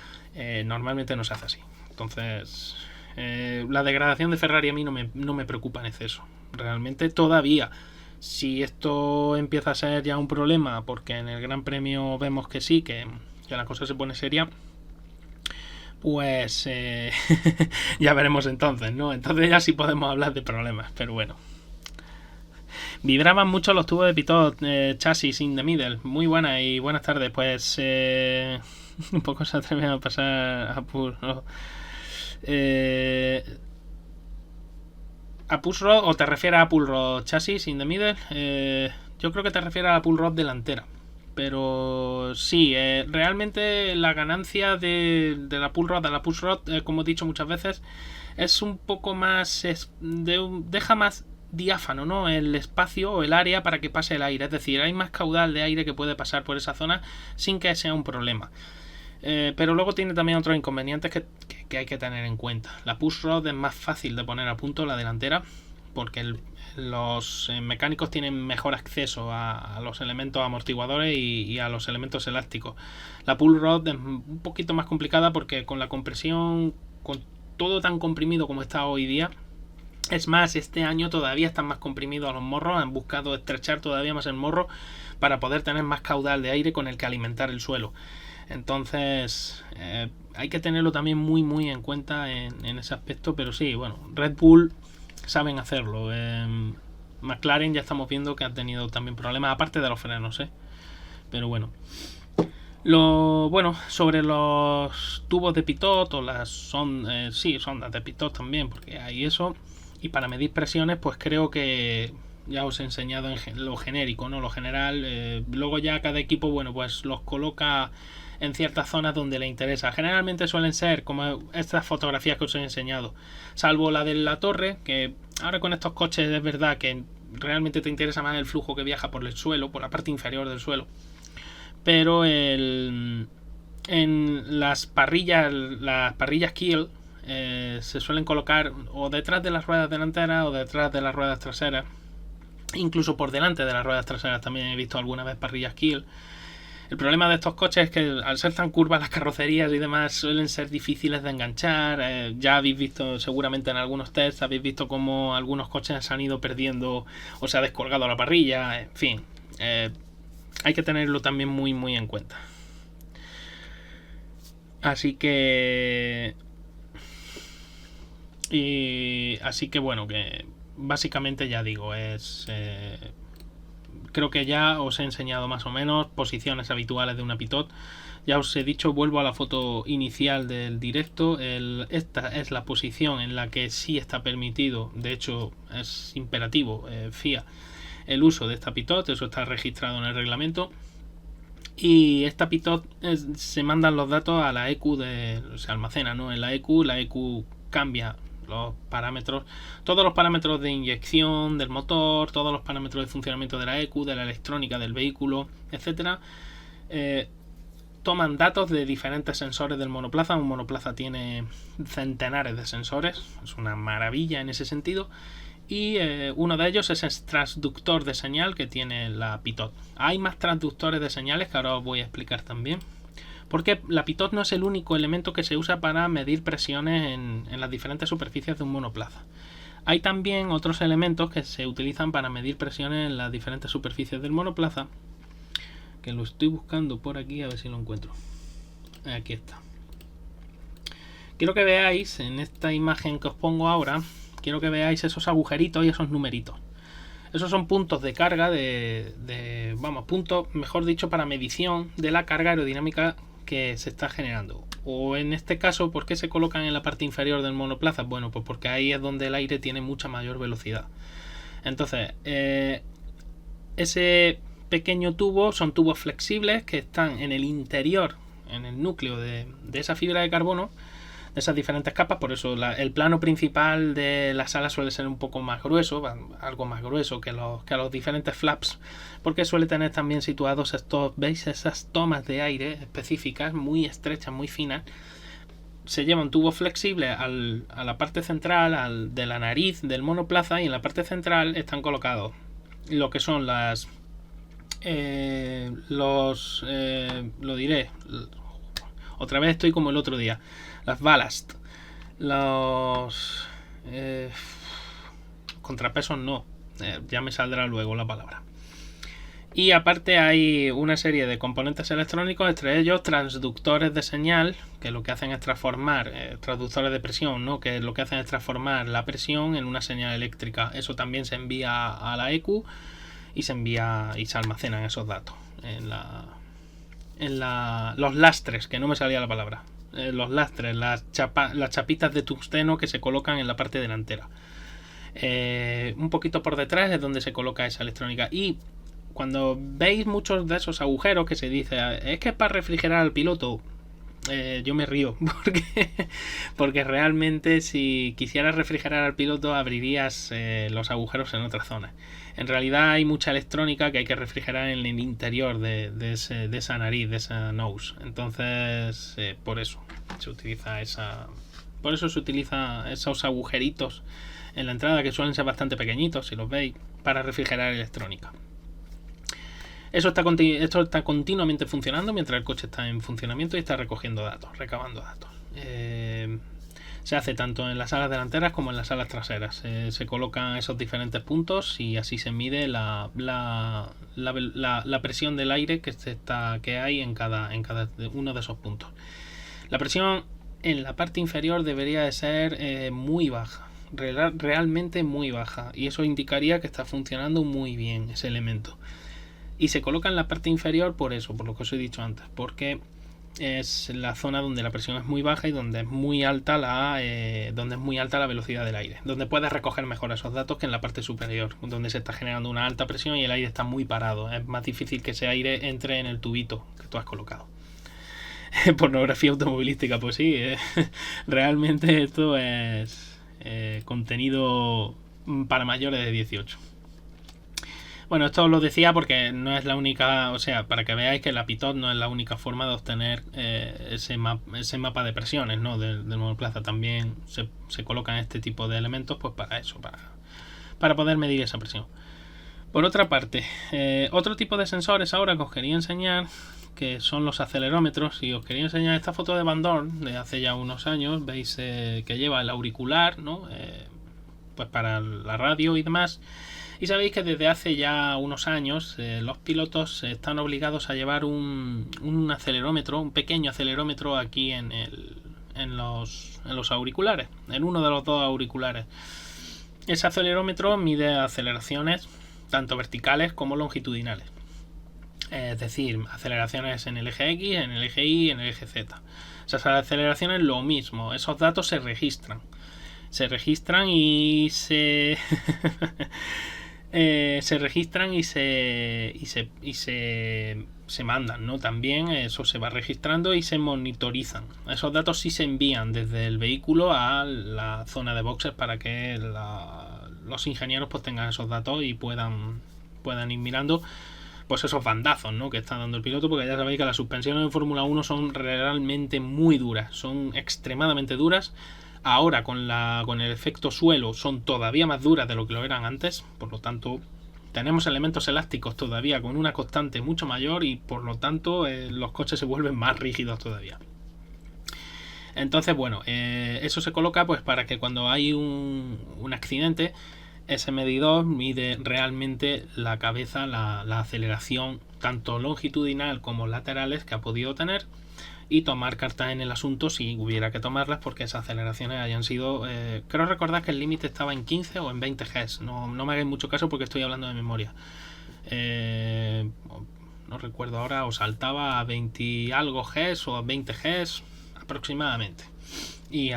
Speaker 1: Normalmente no se hace así. Entonces, la degradación de Ferrari a mí no me preocupa en exceso. Realmente todavía. Si esto empieza a ser ya un problema, porque en el Gran Premio vemos que sí, que la cosa se pone seria, pues ya veremos entonces, ¿no? Entonces ya sí podemos hablar de problemas, pero bueno. Vibraban mucho los tubos de pitot, chasis in the middle. Muy buena y buenas tardes. Pues un poco se atreven a pasar a push rod. ¿A push rod o te refieres a pull rod chasis in the middle? Yo creo que te refieres a la pull rod delantera. Pero sí, realmente la ganancia de la pull rod a la push rod, como he dicho muchas veces, es un poco más, deja más diáfano, ¿no? El espacio o el área para que pase el aire. Es decir, hay más caudal de aire que puede pasar por esa zona sin que sea un problema. Pero luego tiene también otros inconvenientes que hay que tener en cuenta. La push rod es más fácil de poner a punto, la delantera, porque los mecánicos tienen mejor acceso a los elementos amortiguadores y a los elementos elásticos. La pull rod es un poquito más complicada porque con la compresión, con todo tan comprimido como está hoy día, es más, este año todavía están más comprimidos los morros, han buscado estrechar todavía más el morro para poder tener más caudal de aire con el que alimentar el suelo. Entonces hay que tenerlo también muy muy en cuenta en ese aspecto, pero sí, bueno, Red Bull saben hacerlo. McLaren ya estamos viendo que ha tenido también problemas, aparte de los frenos, pero bueno. Sobre los tubos de pitot o las sondas de pitot también, porque hay eso. Y para medir presiones, pues creo que ya os he enseñado en lo genérico, ¿no? Lo general. Luego ya cada equipo, pues los coloca en ciertas zonas donde le interesa. Generalmente suelen ser como estas fotografías que os he enseñado, salvo la de la torre, que ahora con estos coches es verdad que realmente te interesa más el flujo que viaja por el suelo, por la parte inferior del suelo. Pero en las parrillas Kiel se suelen colocar o detrás de las ruedas delanteras o detrás de las ruedas traseras, incluso por delante de las ruedas traseras también he visto alguna vez parrillas Kiel. El problema de estos coches es que al ser tan curvas las carrocerías y demás suelen ser difíciles de enganchar. Ya habéis visto seguramente en algunos tests, habéis visto cómo algunos coches se han ido perdiendo o se ha descolgado la parrilla, en fin. Hay que tenerlo también muy muy en cuenta. Así que bueno, que básicamente ya digo, es creo que ya os he enseñado más o menos posiciones habituales de una pitot. Ya os he dicho, vuelvo a la foto inicial del directo. Esta es la posición en la que sí está permitido, de hecho es imperativo, FIA, el uso de esta pitot. Eso está registrado en el reglamento. Y esta pitot se mandan los datos a la EQ, se almacena, ¿no? En la EQ cambia los parámetros, todos los parámetros de inyección del motor, todos los parámetros de funcionamiento de la EQ, de la electrónica del vehículo, etcétera. Toman datos de diferentes sensores del monoplaza. Un monoplaza tiene centenares de sensores, es una maravilla en ese sentido. Y uno de ellos es el transductor de señal que tiene la pitot. Hay más transductores de señales que ahora os voy a explicar también, porque la pitot no es el único elemento que se usa para medir presiones en las diferentes superficies de un monoplaza. Hay también otros elementos que se utilizan para medir presiones en las diferentes superficies del monoplaza, que lo estoy buscando por aquí a ver si lo encuentro. Aquí está. Quiero que veáis en esta imagen que os pongo ahora, quiero que veáis esos agujeritos y esos numeritos. Esos son puntos de carga puntos, mejor dicho, para medición de la carga aerodinámica que se está generando. O en este caso, ¿por qué se colocan en la parte inferior del monoplaza? Bueno, pues porque ahí es donde el aire tiene mucha mayor velocidad. Entonces, ese pequeño tubo son tubos flexibles que están en el interior, en el núcleo de esa fibra de carbono, de esas diferentes capas. Por eso el plano principal de la sala suele ser un poco más grueso, algo más grueso que los diferentes flaps, porque suele tener también situados ¿veis? Esas tomas de aire específicas, muy estrechas, muy finas. Se lleva un tubo flexible a la parte central de la nariz del monoplaza, y en la parte central están colocados lo que son lo diré, otra vez estoy como el otro día, las ballast, los contrapesos no, ya me saldrá luego la palabra. Y aparte hay una serie de componentes electrónicos, entre ellos transductores de señal, que lo que hacen es transformar, transductores de presión, ¿no? Que lo que hacen es transformar la presión en una señal eléctrica. Eso también se envía a la EQ y se almacenan esos datos los lastres, que no me salía la palabra, los lastres, las chapitas de tungsteno que se colocan en la parte delantera. Un poquito por detrás es donde se coloca esa electrónica. Y cuando veis muchos de esos agujeros que se dice es que es para refrigerar al piloto, yo me río porque realmente si quisieras refrigerar al piloto abrirías los agujeros en otras zonas. En realidad hay mucha electrónica que hay que refrigerar en el interior de esa nariz, de esa nose. Entonces por eso se utiliza esos agujeritos en la entrada, que suelen ser bastante pequeñitos si los veis, para refrigerar electrónica. Esto está continuamente funcionando mientras el coche está en funcionamiento y está recabando datos. Se hace tanto en las alas delanteras como en las alas traseras. Se colocan esos diferentes puntos y así se mide la presión del aire que hay en cada uno de esos puntos. La presión en la parte inferior debería de ser muy baja, realmente muy baja, y eso indicaría que está funcionando muy bien ese elemento. Y se coloca en la parte inferior por lo que os he dicho antes, porque es la zona donde la presión es muy baja y donde es muy alta la velocidad del aire, donde puedes recoger mejor esos datos que en la parte superior, donde se está generando una alta presión y el aire está muy parado. Es más difícil que ese aire entre en el tubito que tú has colocado. Pornografía automovilística, pues sí, realmente esto es contenido para mayores de 18. Bueno, esto os lo decía porque no es la única, o sea, para que veáis que la pitot no es la única forma de obtener ese mapa de presiones, ¿no? del monoplaza. También se colocan este tipo de elementos pues para eso, para poder medir esa presión. Por otra parte, otro tipo de sensores ahora que os quería enseñar, que son los acelerómetros. Y os quería enseñar esta foto de Van Dorn de hace ya unos años. Veis que lleva el auricular, ¿no? Pues para la radio y demás. Y sabéis que desde hace ya unos años los pilotos están obligados a llevar un acelerómetro, un pequeño acelerómetro aquí en los auriculares, en uno de los dos auriculares. Ese acelerómetro mide aceleraciones tanto verticales como longitudinales. Es decir, aceleraciones en el eje X, en el eje Y, en el eje Z. Esas aceleraciones lo mismo, esos datos se registran. Se registran y se registran y se mandan, ¿no? También eso se va registrando y se monitorizan. Esos datos sí se envían desde el vehículo a la zona de boxes para que los ingenieros pues tengan esos datos y puedan ir mirando pues esos bandazos, ¿no?, que está dando el piloto, porque ya sabéis que las suspensiones en Fórmula 1 son realmente muy duras, son extremadamente duras. Ahora con el efecto suelo son todavía más duras de lo que lo eran antes, por lo tanto tenemos elementos elásticos todavía con una constante mucho mayor y por lo tanto los coches se vuelven más rígidos todavía. Entonces, bueno, eso se coloca pues para que cuando hay un accidente, ese medidor mide realmente la cabeza, la aceleración tanto longitudinal como laterales que ha podido tener, y tomar cartas en el asunto si hubiera que tomarlas, porque esas aceleraciones hayan sido, creo recordar que el límite estaba en 15 o en 20 Gs, no me hagáis mucho caso porque estoy hablando de memoria, no recuerdo ahora, o saltaba a 20 y algo Gs o a 20 Gs aproximadamente, y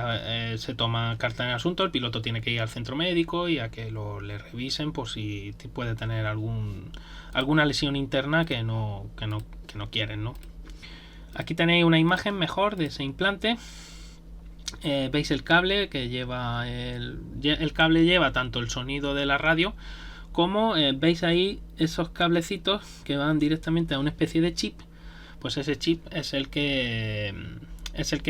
Speaker 1: se toma carta en el asunto. El piloto tiene que ir al centro médico y a que le revisen por si puede tener alguna lesión interna que no quieren, ¿no? Aquí tenéis una imagen mejor de ese implante. Veis el cable que lleva el cable lleva tanto el sonido de la radio como veis ahí esos cablecitos que van directamente a una especie de chip. Pues ese chip es el que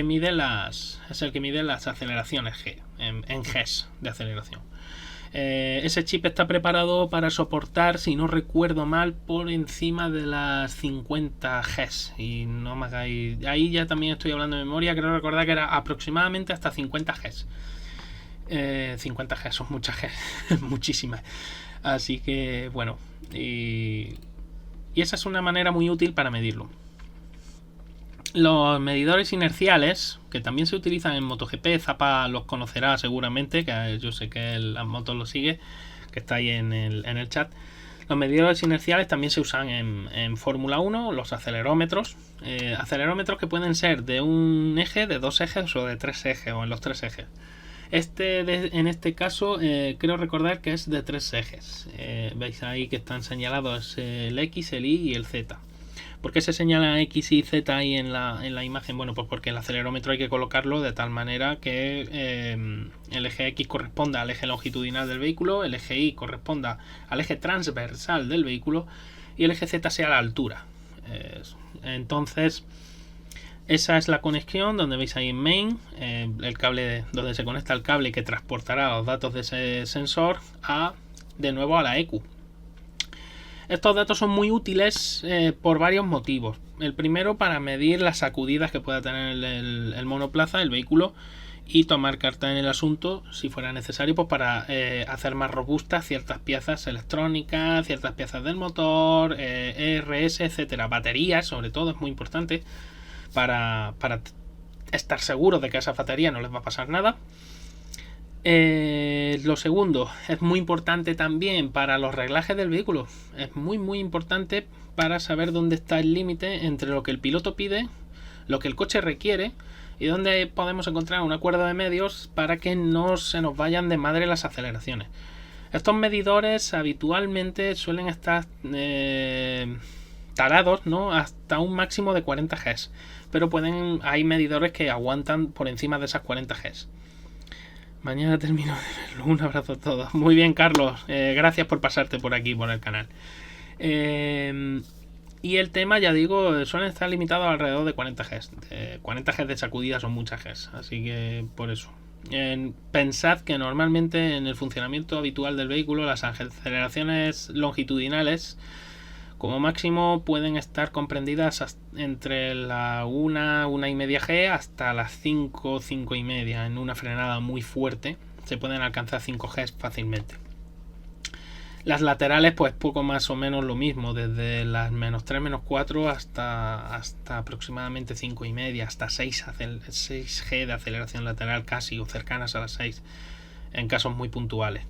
Speaker 1: mide las aceleraciones G en Gs de aceleración. Ese chip está preparado para soportar, si no recuerdo mal, por encima de las 50 Gs. Y no me hagáis... Ahí ya también estoy hablando de memoria, creo recordar que era aproximadamente hasta 50 Gs. 50 Gs son muchas Gs, muchísimas. Así que, bueno, y esa es una manera muy útil para medirlo. Los medidores inerciales, que también se utilizan en MotoGP, Zapa los conocerá seguramente, que yo sé que las motos lo sigue, que está ahí en el chat. Los medidores inerciales también se usan en Fórmula 1, los acelerómetros. Acelerómetros que pueden ser de un eje, de 2 ejes o de 3 ejes, o en los 3 ejes. En este caso creo recordar que es de 3 ejes. Veis ahí que están señalados el X, el Y y el Z. ¿Por qué se señalan X y Z ahí en la imagen? Bueno, pues porque el acelerómetro hay que colocarlo de tal manera que el eje X corresponda al eje longitudinal del vehículo, el eje Y corresponda al eje transversal del vehículo y el eje Z sea la altura. Entonces, esa es la conexión donde veis ahí en main, el cable donde se conecta el cable que transportará los datos de ese sensor de nuevo a la ECU. Estos datos son muy útiles por varios motivos. El primero, para medir las sacudidas que pueda tener el monoplaza, el vehículo, y tomar carta en el asunto si fuera necesario, pues para hacer más robustas ciertas piezas electrónicas, ciertas piezas del motor, ERS, etcétera. Baterías, sobre todo, es muy importante para estar seguros de que a esa batería no les va a pasar nada. Lo segundo, es muy importante también para los reglajes del vehículo. Es muy importante para saber dónde está el límite entre lo que el piloto pide, lo que el coche requiere y dónde podemos encontrar un acuerdo de medios para que no se nos vayan de madre las aceleraciones. Estos medidores habitualmente suelen estar tarados, ¿no?, hasta un máximo de 40 Gs, pero hay medidores que aguantan por encima de esas 40 Gs. Mañana termino de verlo. Un abrazo a todos. Muy bien, Carlos. Gracias por pasarte por aquí, por el canal. Y el tema, ya digo, suelen estar limitados alrededor de 40 Gs. 40 Gs de sacudida son muchas Gs. Así que por eso. Pensad que normalmente en el funcionamiento habitual del vehículo las aceleraciones longitudinales como máximo pueden estar comprendidas entre la 1,5 G hasta las 5,5 en una frenada muy fuerte. Se pueden alcanzar 5 G fácilmente. Las laterales, pues poco más o menos lo mismo, desde las -3, -4 hasta aproximadamente 5,5, hasta 6 G de aceleración lateral casi, o cercanas a las 6 en casos muy puntuales.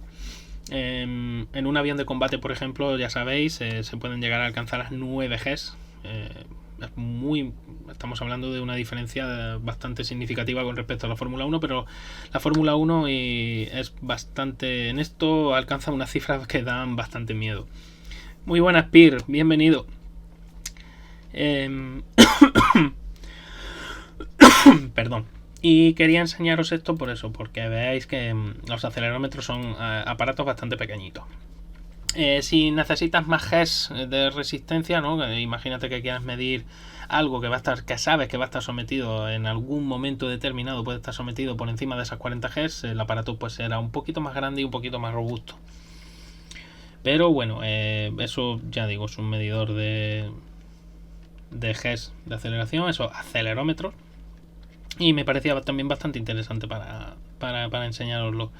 Speaker 1: En un avión de combate, por ejemplo, ya sabéis, se pueden llegar a alcanzar las 9 Gs. Estamos hablando de una diferencia bastante significativa con respecto a la Fórmula 1, pero la Fórmula 1 es bastante... En esto alcanza unas cifras que dan bastante miedo. Muy buenas, Pir, bienvenido. Perdón. Y quería enseñaros esto por eso, porque veáis que los acelerómetros son aparatos bastante pequeñitos. Si necesitas más Gs de resistencia, ¿no? Imagínate que quieras medir algo que sabes que va a estar sometido en algún momento determinado, puede estar sometido por encima de esas 40 Gs, el aparato pues será un poquito más grande y un poquito más robusto. Pero bueno, eso ya digo, es un medidor de Gs de aceleración, eso, acelerómetros. Y me parecía también bastante interesante para enseñaroslo.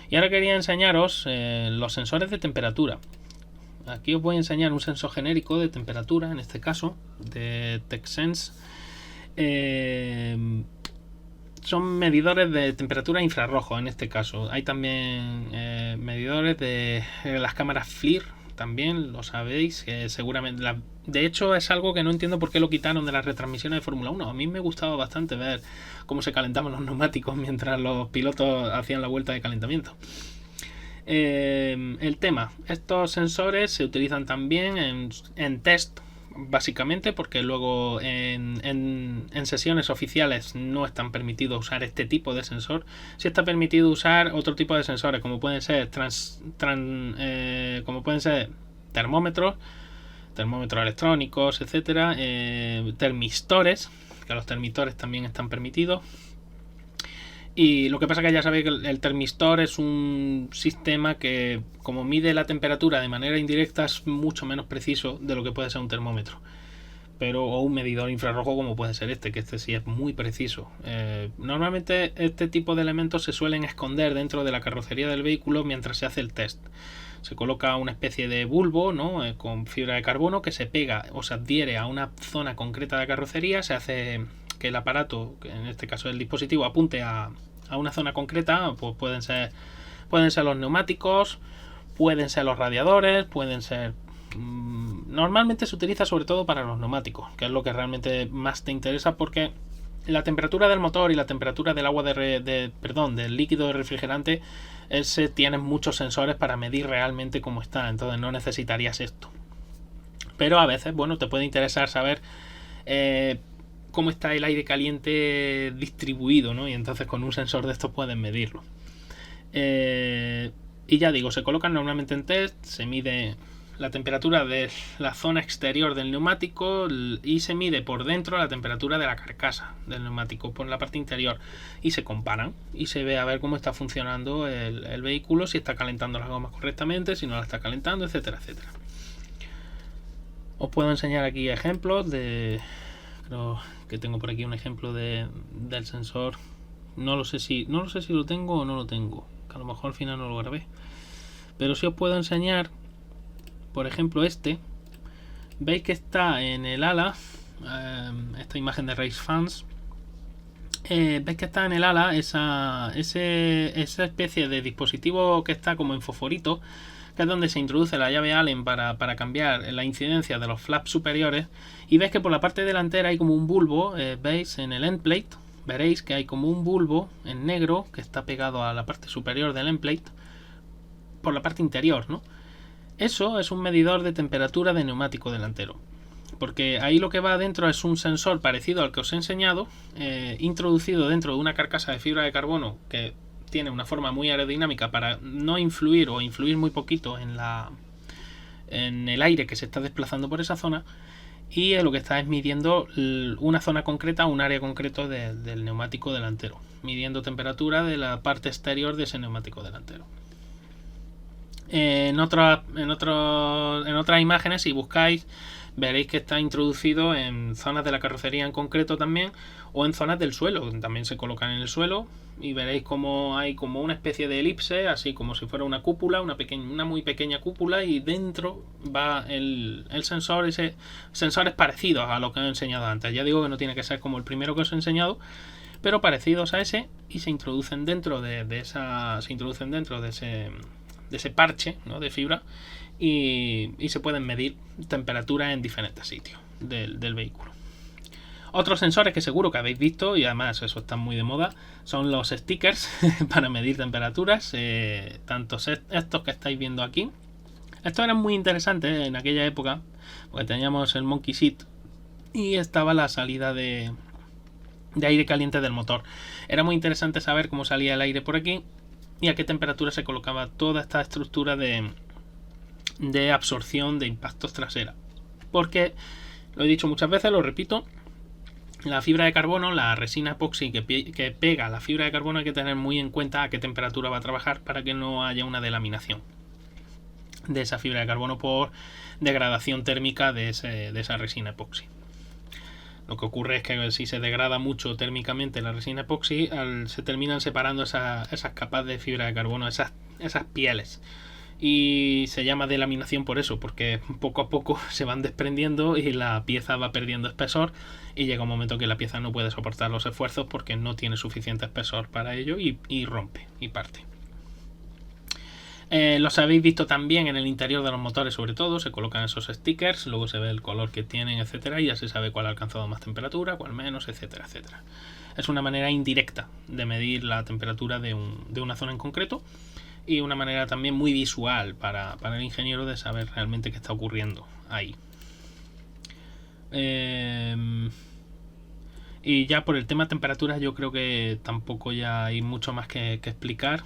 Speaker 1: Y ahora quería enseñaros los sensores de temperatura. Aquí os voy a enseñar un sensor genérico de temperatura, en este caso, de TechSense. Son medidores de temperatura infrarrojo, en este caso. Hay también medidores de las cámaras FLIR, también lo sabéis, que seguramente... De hecho, es algo que no entiendo por qué lo quitaron de las retransmisiones de Fórmula 1. A mí me gustaba bastante ver cómo se calentaban los neumáticos mientras los pilotos hacían la vuelta de calentamiento. El tema, estos sensores se utilizan también en test, básicamente porque luego en sesiones oficiales no están permitido usar este tipo de sensor. Sí está permitido usar otro tipo de sensores, como pueden ser termómetros electrónicos, etcétera, termistores, que los termistores también están permitidos. Y lo que pasa es que ya sabéis que el termistor es un sistema que, como mide la temperatura de manera indirecta, es mucho menos preciso de lo que puede ser un termómetro. O un medidor infrarrojo como puede ser que este sí es muy preciso. Normalmente este tipo de elementos se suelen esconder dentro de la carrocería del vehículo mientras se hace el test. Se coloca una especie de bulbo, ¿no? Con fibra de carbono que se pega o se adhiere a una zona concreta de la carrocería. Se hace que el aparato, que en este caso el dispositivo, apunte a una zona concreta. Pues pueden ser los neumáticos, pueden ser los radiadores, pueden ser... Normalmente se utiliza sobre todo para los neumáticos, que es lo que realmente más te interesa, porque la temperatura del motor y la temperatura del agua del líquido de refrigerante, tienen muchos sensores para medir realmente cómo está, entonces no necesitarías esto. Pero a veces, bueno, te puede interesar saber cómo está el aire caliente distribuido, ¿no? Y entonces con un sensor de estos puedes medirlo. Y ya digo, se colocan normalmente en test, se mide la temperatura de la zona exterior del neumático y se mide por dentro la temperatura de la carcasa del neumático por la parte interior, y se comparan y se ve a ver cómo está funcionando el vehículo, si está calentando las gomas correctamente, si no la está calentando, etcétera, etcétera. Os puedo enseñar aquí ejemplos creo que tengo por aquí un ejemplo del sensor. No lo sé si lo tengo o no lo tengo, que a lo mejor al final no lo grabé, pero sí os puedo enseñar. Por ejemplo, veis que está en el ala, esta imagen de Race Fans, veis que está en el ala esa especie de dispositivo que está como en fosforito, que es donde se introduce la llave Allen para cambiar la incidencia de los flaps superiores, y veis que por la parte delantera hay como un bulbo, veis en el end plate, veréis que hay como un bulbo en negro que está pegado a la parte superior del end plate, por la parte interior, ¿no? Eso es un medidor de temperatura de neumático delantero, porque ahí lo que va adentro es un sensor parecido al que os he enseñado, introducido dentro de una carcasa de fibra de carbono que tiene una forma muy aerodinámica para no influir o influir muy poquito en el aire que se está desplazando por esa zona, y lo que está es midiendo una zona concreta, un área concreto del neumático delantero, midiendo temperatura de la parte exterior de ese neumático delantero. En otras imágenes, si buscáis, veréis que está introducido en zonas de la carrocería en concreto también, o en zonas del suelo, también se colocan en el suelo, y veréis como hay como una especie de elipse, así como si fuera una cúpula, una muy pequeña cúpula, y dentro va el sensor. Sensores parecidos a lo que he enseñado antes. Ya digo que no tiene que ser como el primero que os he enseñado, pero parecidos a ese, y se introducen dentro de ese parche, ¿no?, de fibra, y se pueden medir temperaturas en diferentes sitios del vehículo. Otros sensores que seguro que habéis visto, y además eso está muy de moda, son los stickers para medir temperaturas, tantos estos que estáis viendo aquí. Estos eran muy interesantes en aquella época, porque teníamos el Monkey Seat y estaba la salida de aire caliente del motor. Era muy interesante saber cómo salía el aire por aquí y a qué temperatura se colocaba toda esta estructura de absorción de impactos trasera. Porque, lo he dicho muchas veces, lo repito, la fibra de carbono, la resina epoxi que pega la fibra de carbono, hay que tener muy en cuenta a qué temperatura va a trabajar para que no haya una delaminación de esa fibra de carbono por degradación térmica de esa resina epoxi. Lo que ocurre es que si se degrada mucho térmicamente la resina epoxi, se terminan separando esas capas de fibra de carbono, esas pieles. Y se llama delaminación por eso, porque poco a poco se van desprendiendo y la pieza va perdiendo espesor, y llega un momento que la pieza no puede soportar los esfuerzos porque no tiene suficiente espesor para ello y rompe y parte. Los habéis visto también en el interior de los motores, sobre todo se colocan esos stickers, luego se ve el color que tienen, etcétera, y ya se sabe cuál ha alcanzado más temperatura, cuál menos, etcétera, etcétera. Es una manera indirecta de medir la temperatura de una zona en concreto, y una manera también muy visual para el ingeniero de saber realmente qué está ocurriendo ahí. Y ya por el tema temperaturas yo creo que tampoco ya hay mucho más que explicar,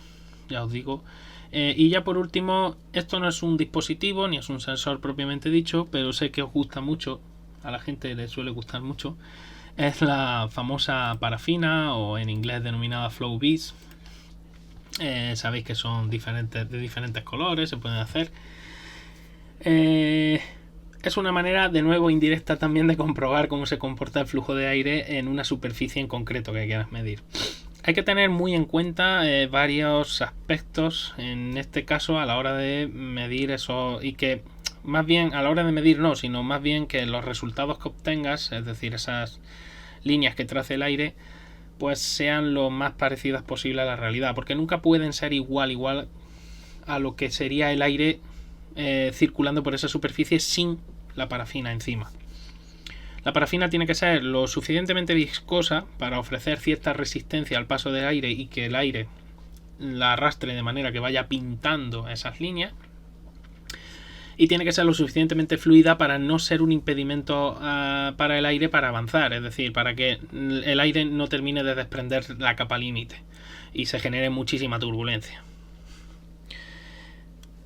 Speaker 1: ya os digo. Y ya por último, esto no es un dispositivo ni es un sensor propiamente dicho, pero sé que os gusta mucho, a la gente le suele gustar mucho. Es la famosa parafina, o en inglés denominada Flow Beads. Sabéis que son de diferentes colores, se pueden hacer. Es una manera, de nuevo, indirecta también de comprobar cómo se comporta el flujo de aire en una superficie en concreto que quieras medir. Hay que tener muy en cuenta varios aspectos, en este caso, a la hora de medir eso, y que más bien a la hora de medir no, sino más bien que los resultados que obtengas, es decir, esas líneas que trace el aire, pues sean lo más parecidas posible a la realidad, porque nunca pueden ser igual a lo que sería el aire circulando por esa superficie sin la parafina encima. La parafina tiene que ser lo suficientemente viscosa para ofrecer cierta resistencia al paso del aire y que el aire la arrastre de manera que vaya pintando esas líneas. Y tiene que ser lo suficientemente fluida para no ser un impedimento para el aire para avanzar, es decir, para que el aire no termine de desprender la capa límite y se genere muchísima turbulencia.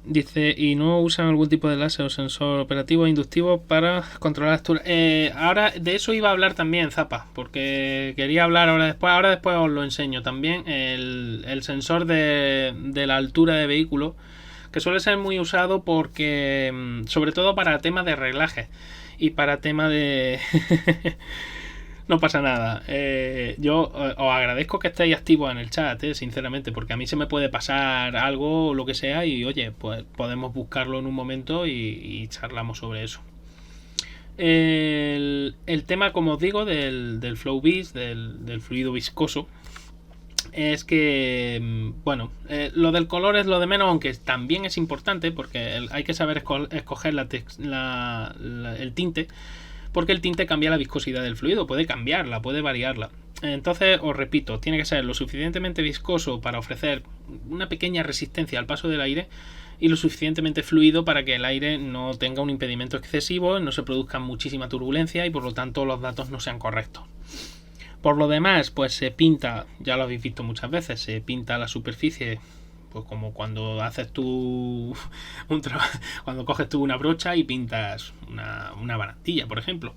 Speaker 1: Dice, ¿y no usan algún tipo de láser o sensor operativo inductivo para controlar la altura? Ahora de eso iba a hablar también, Zapa, porque quería hablar ahora después os lo enseño también, el sensor de la altura de vehículo, que suele ser muy usado porque, sobre todo para temas de reglaje y para temas de... No pasa nada. Yo os agradezco que estéis activos en el chat, sinceramente, porque a mí se me puede pasar algo o lo que sea y, oye, pues podemos buscarlo en un momento y charlamos sobre eso. El tema, como os digo, del flow vis, del fluido viscoso, es que, bueno, lo del color es lo de menos, aunque también es importante porque hay que saber escoger el tinte, porque el tinte cambia la viscosidad del fluido, puede cambiarla, puede variarla. Entonces, os repito, tiene que ser lo suficientemente viscoso para ofrecer una pequeña resistencia al paso del aire y lo suficientemente fluido para que el aire no tenga un impedimento excesivo, no se produzca muchísima turbulencia y por lo tanto los datos no sean correctos. Por lo demás, pues se pinta, ya lo habéis visto muchas veces, se pinta la superficie, pues como cuando haces tú cuando coges tú una brocha y pintas una barandilla, por ejemplo.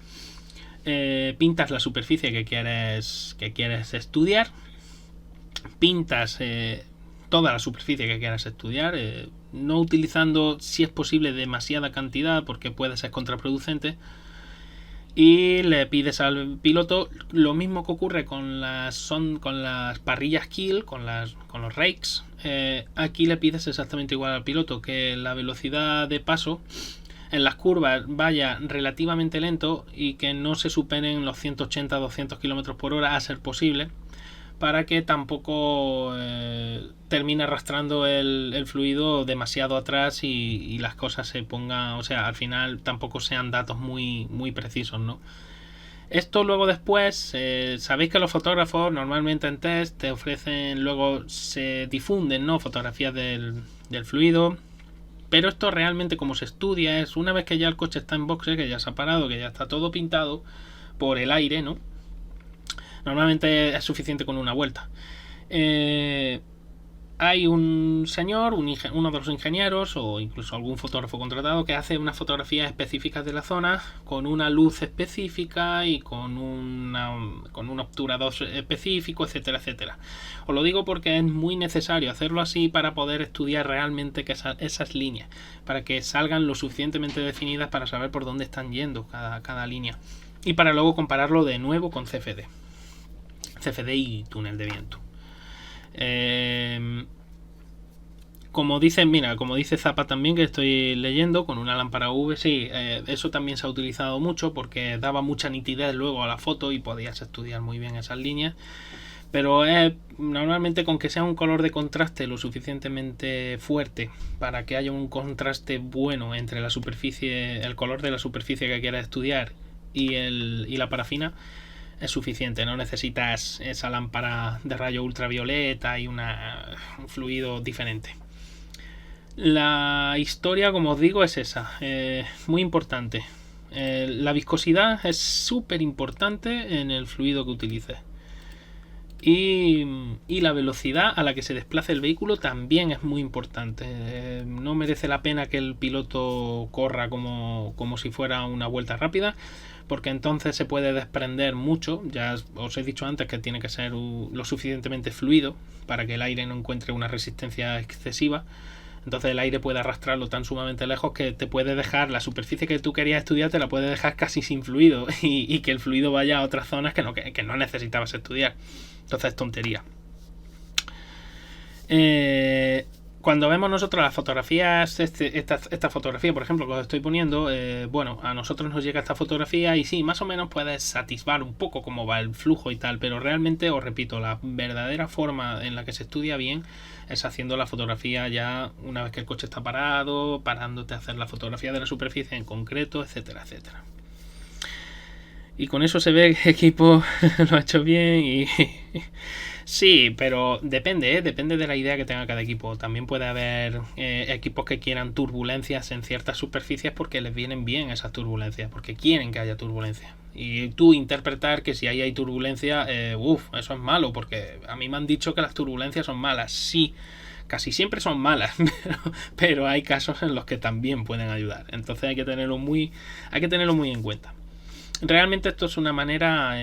Speaker 1: Pintas la superficie que quieres estudiar, pintas toda la superficie que quieras estudiar, no utilizando, si es posible, demasiada cantidad porque puede ser contraproducente. Y le pides al piloto lo mismo que ocurre con las parrillas kill, con los rakes. Aquí le pides exactamente igual al piloto, que la velocidad de paso en las curvas vaya relativamente lento y que no se superen los 180-200 km por hora a ser posible, para que tampoco termine arrastrando el fluido demasiado atrás y las cosas se pongan, o sea, al final tampoco sean datos muy, muy precisos, ¿no? Esto luego después, sabéis que los fotógrafos normalmente en test te ofrecen, luego se difunden, ¿no? Fotografías del fluido, pero esto realmente como se estudia es una vez que ya el coche está en boxe, que ya se ha parado, que ya está todo pintado por el aire, ¿no? Normalmente es suficiente con una vuelta. Hay un señor, uno de los ingenieros o incluso algún fotógrafo contratado que hace unas fotografías específicas de la zona con una luz específica y con un obturador específico, etcétera, etcétera. Os lo digo porque es muy necesario hacerlo así para poder estudiar realmente esas líneas, para que salgan lo suficientemente definidas para saber por dónde están yendo cada línea y para luego compararlo de nuevo con CFD y túnel de viento. Como dice Zappa también, que estoy leyendo, con una lámpara UV, sí, eso también se ha utilizado mucho porque daba mucha nitidez luego a la foto y podías estudiar muy bien esas líneas. Pero normalmente con que sea un color de contraste lo suficientemente fuerte para que haya un contraste bueno entre la superficie, el color de la superficie que quieras estudiar y la parafina, es suficiente. No necesitas esa lámpara de rayo ultravioleta y un fluido diferente. La historia, como os digo, es esa, muy importante. La viscosidad es súper importante en el fluido que utilices. Y la velocidad a la que se desplace el vehículo también es muy importante. No merece la pena que el piloto corra como si fuera una vuelta rápida, porque entonces se puede desprender mucho. Ya os he dicho antes que tiene que ser lo suficientemente fluido para que el aire no encuentre una resistencia excesiva. Entonces el aire puede arrastrarlo tan sumamente lejos que te puede dejar la superficie que tú querías estudiar, te la puede dejar casi sin fluido y que el fluido vaya a otras zonas que no necesitabas estudiar. Entonces es tontería. Cuando vemos nosotros las fotografías, esta fotografía, por ejemplo, que os estoy poniendo, bueno, a nosotros nos llega esta fotografía y sí, más o menos puedes satisfacer un poco cómo va el flujo y tal, pero realmente, os repito, la verdadera forma en la que se estudia bien es haciendo la fotografía ya una vez que el coche está parado, parándote a hacer la fotografía de la superficie en concreto, etcétera, etcétera. Y con eso se ve que el equipo lo ha hecho bien y... Sí, pero depende de la idea que tenga cada equipo. También puede haber equipos que quieran turbulencias en ciertas superficies porque les vienen bien esas turbulencias, porque quieren que haya turbulencia. Y tú interpretar que si ahí hay turbulencia, eso es malo, porque a mí me han dicho que las turbulencias son malas. Sí, casi siempre son malas, pero hay casos en los que también pueden ayudar. Entonces hay que tenerlo muy en cuenta. Realmente esto es una manera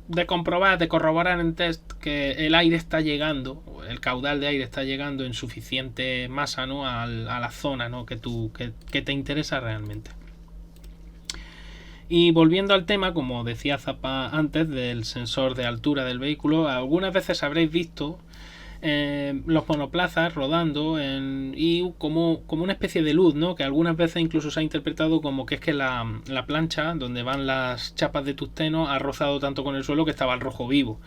Speaker 1: de comprobar, de corroborar en test que el aire está llegando, el caudal de aire está llegando en suficiente masa, ¿no? a la zona, ¿no? que te interesa realmente. Y volviendo al tema, como decía Zappa antes, del sensor de altura del vehículo, algunas veces habréis visto los monoplazas rodando y como una especie de luz, ¿no? Que algunas veces incluso se ha interpretado como que es que la plancha donde van las chapas de tungsteno ha rozado tanto con el suelo que estaba al rojo vivo,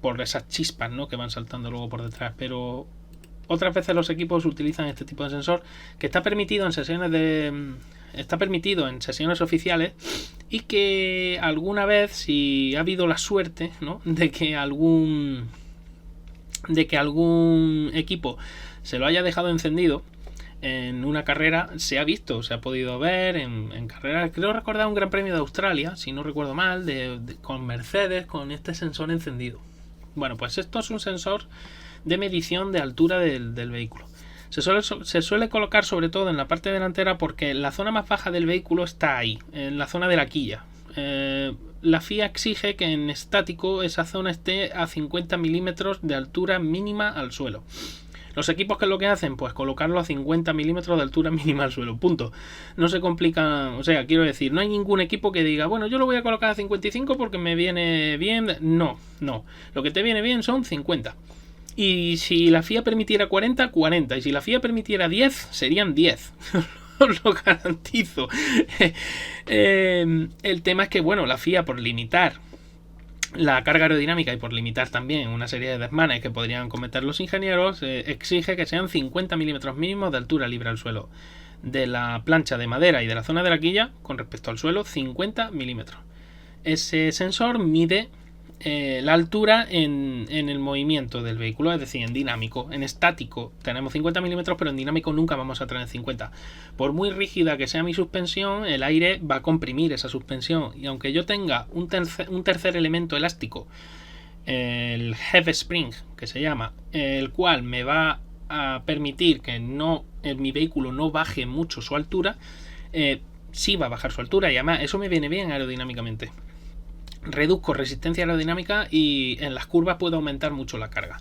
Speaker 1: por esas chispas, ¿no? Que van saltando luego por detrás. Pero otras veces los equipos utilizan este tipo de sensor que está permitido en sesiones oficiales, y que alguna vez, si ha habido la suerte, ¿no? de que algún equipo se lo haya dejado encendido en una carrera, se ha visto, se ha podido ver en carreras. Creo recordar un Gran Premio de Australia, si no recuerdo mal, con Mercedes, con este sensor encendido. Bueno, pues esto es un sensor de medición de altura del vehículo. Se suele colocar sobre todo en la parte delantera porque la zona más baja del vehículo está ahí, en la zona de la quilla. La FIA exige que en estático esa zona esté a 50 milímetros de altura mínima al suelo. Los equipos, que es lo que hacen, pues colocarlo a 50 milímetros de altura mínima al suelo, punto. No se complican, o sea, quiero decir, no hay ningún equipo que diga, bueno, yo lo voy a colocar a 55 porque me viene bien. No, lo que te viene bien son 50. Y si la FIA permitiera 40, 40. Y si la FIA permitiera 10, serían 10. Os lo garantizo. El tema es que, bueno, la FIA, por limitar La carga aerodinámica, y por limitar también una serie de desmanes que podrían cometer los ingenieros, exige que sean 50 milímetros mínimos de altura libre al suelo de la plancha de madera y de la zona de la quilla con respecto al suelo, 50 milímetros. Ese sensor mide la altura en el movimiento del vehículo, es decir, en dinámico. En estático tenemos 50 milímetros, pero en dinámico nunca vamos a tener 50. Por muy rígida que sea mi suspensión, el aire va a comprimir esa suspensión, y aunque yo tenga un tercer elemento elástico, el head spring, que se llama, el cual me va a permitir que mi vehículo no baje mucho su altura, sí va a bajar su altura, y además eso me viene bien aerodinámicamente. Reduzco resistencia aerodinámica y en las curvas puedo aumentar mucho la carga.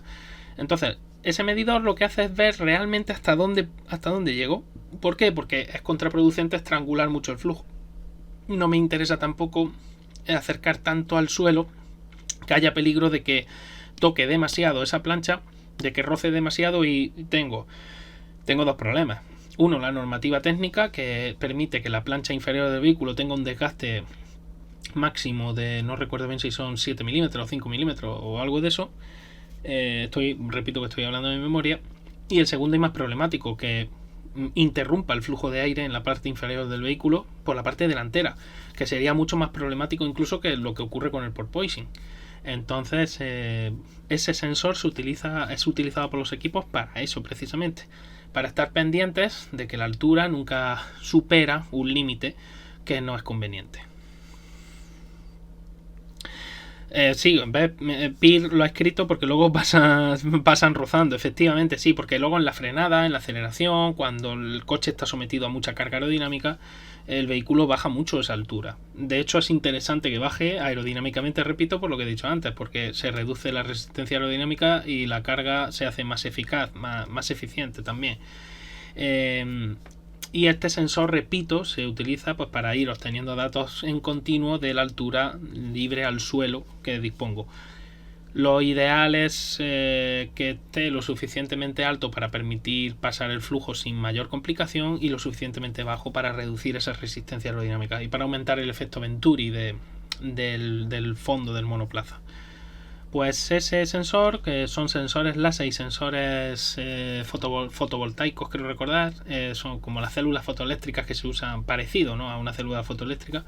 Speaker 1: Entonces, ese medidor lo que hace es ver realmente hasta dónde llego. ¿Por qué? Porque es contraproducente estrangular mucho el flujo. No me interesa tampoco acercar tanto al suelo que haya peligro de que toque demasiado esa plancha, de que roce demasiado, y tengo dos problemas. Uno, la normativa técnica, que permite que la plancha inferior del vehículo tenga un desgaste máximo de, no recuerdo bien si son 7 milímetros o 5 milímetros o algo de eso. Repito que estoy hablando de memoria. Y el segundo y más problemático, que interrumpa el flujo de aire en la parte inferior del vehículo por la parte delantera, que sería mucho más problemático incluso que lo que ocurre con el porpoising. Entonces, ese sensor es utilizado por los equipos para eso precisamente, para estar pendientes de que la altura nunca supera un límite que no es conveniente. Sí, PIR lo ha escrito porque luego pasan rozando, efectivamente, sí, porque luego en la frenada, en la aceleración, cuando el coche está sometido a mucha carga aerodinámica, el vehículo baja mucho esa altura. De hecho, es interesante que baje aerodinámicamente, repito, por lo que he dicho antes, porque se reduce la resistencia aerodinámica y la carga se hace más eficaz, más eficiente también. Y este sensor, repito, se utiliza pues para ir obteniendo datos en continuo de la altura libre al suelo que dispongo. Lo ideal es que esté lo suficientemente alto para permitir pasar el flujo sin mayor complicación, y lo suficientemente bajo para reducir esa resistencia aerodinámica y para aumentar el efecto Venturi del fondo del monoplaza. Pues ese sensor, que son sensores láser y sensores fotovoltaicos, creo recordar, son como las células fotoeléctricas que se usan parecido, ¿no?, a una célula fotoeléctrica,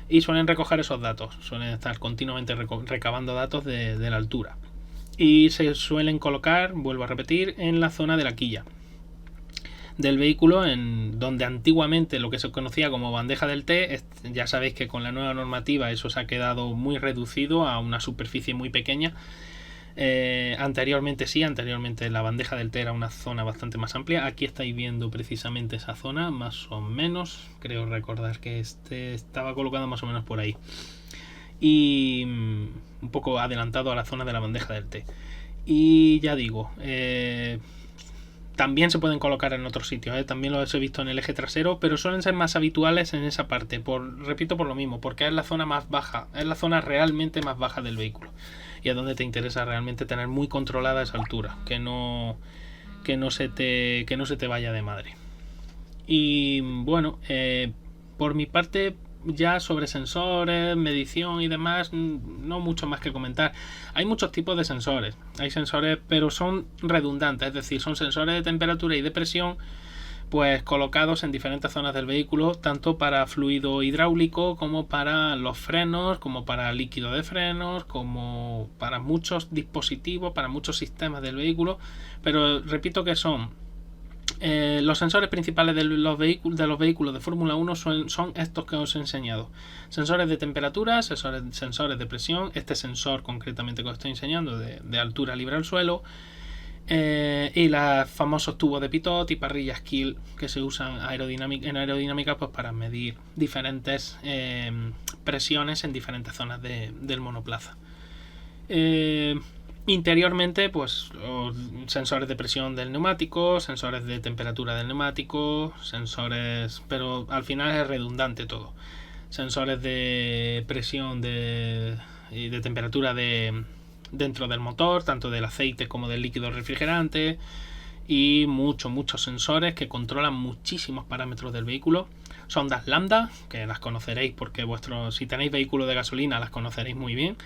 Speaker 1: y suelen recoger esos datos, suelen estar continuamente recabando datos de la altura, y se suelen colocar, vuelvo a repetir, en la zona de la quilla del vehículo, en donde antiguamente lo que se conocía como bandeja del T. Ya sabéis que con la nueva normativa eso se ha quedado muy reducido a una superficie muy pequeña. Anteriormente la bandeja del T era una zona bastante más amplia. Aquí estáis viendo precisamente esa zona, más o menos, creo recordar que estaba colocado más o menos por ahí, y un poco adelantado a la zona de la bandeja del T. Y ya digo, también se pueden colocar en otros sitios, también los he visto en el eje trasero, pero suelen ser más habituales en esa parte, repito, por lo mismo, porque es la zona más baja, es la zona realmente más baja del vehículo, y es donde te interesa realmente tener muy controlada esa altura, que no se te vaya de madre. Y bueno, por mi parte, ya sobre sensores, medición y demás, no mucho más que comentar. Hay muchos tipos de sensores. Hay sensores, pero son redundantes, es decir, son sensores de temperatura y de presión, pues colocados en diferentes zonas del vehículo, tanto para fluido hidráulico como para los frenos, como para líquido de frenos, como para muchos dispositivos, para muchos sistemas del vehículo. Pero repito que son los sensores principales de los vehículos de Fórmula 1 son estos que os he enseñado: sensores de temperatura, sensores de presión, este sensor concretamente que os estoy enseñando de altura libre al suelo, y los famosos tubos de pitot y parrillas Kiel que se usan en aerodinámica pues para medir diferentes presiones en diferentes zonas del monoplaza. Interiormente, pues sensores de presión del neumático, sensores de temperatura del neumático, sensores, pero al final es redundante todo. Sensores de presión y de temperatura dentro del motor, tanto del aceite como del líquido refrigerante, y muchos sensores que controlan muchísimos parámetros del vehículo. Sondas lambda, que las conoceréis porque si tenéis vehículo de gasolina las conoceréis muy bien.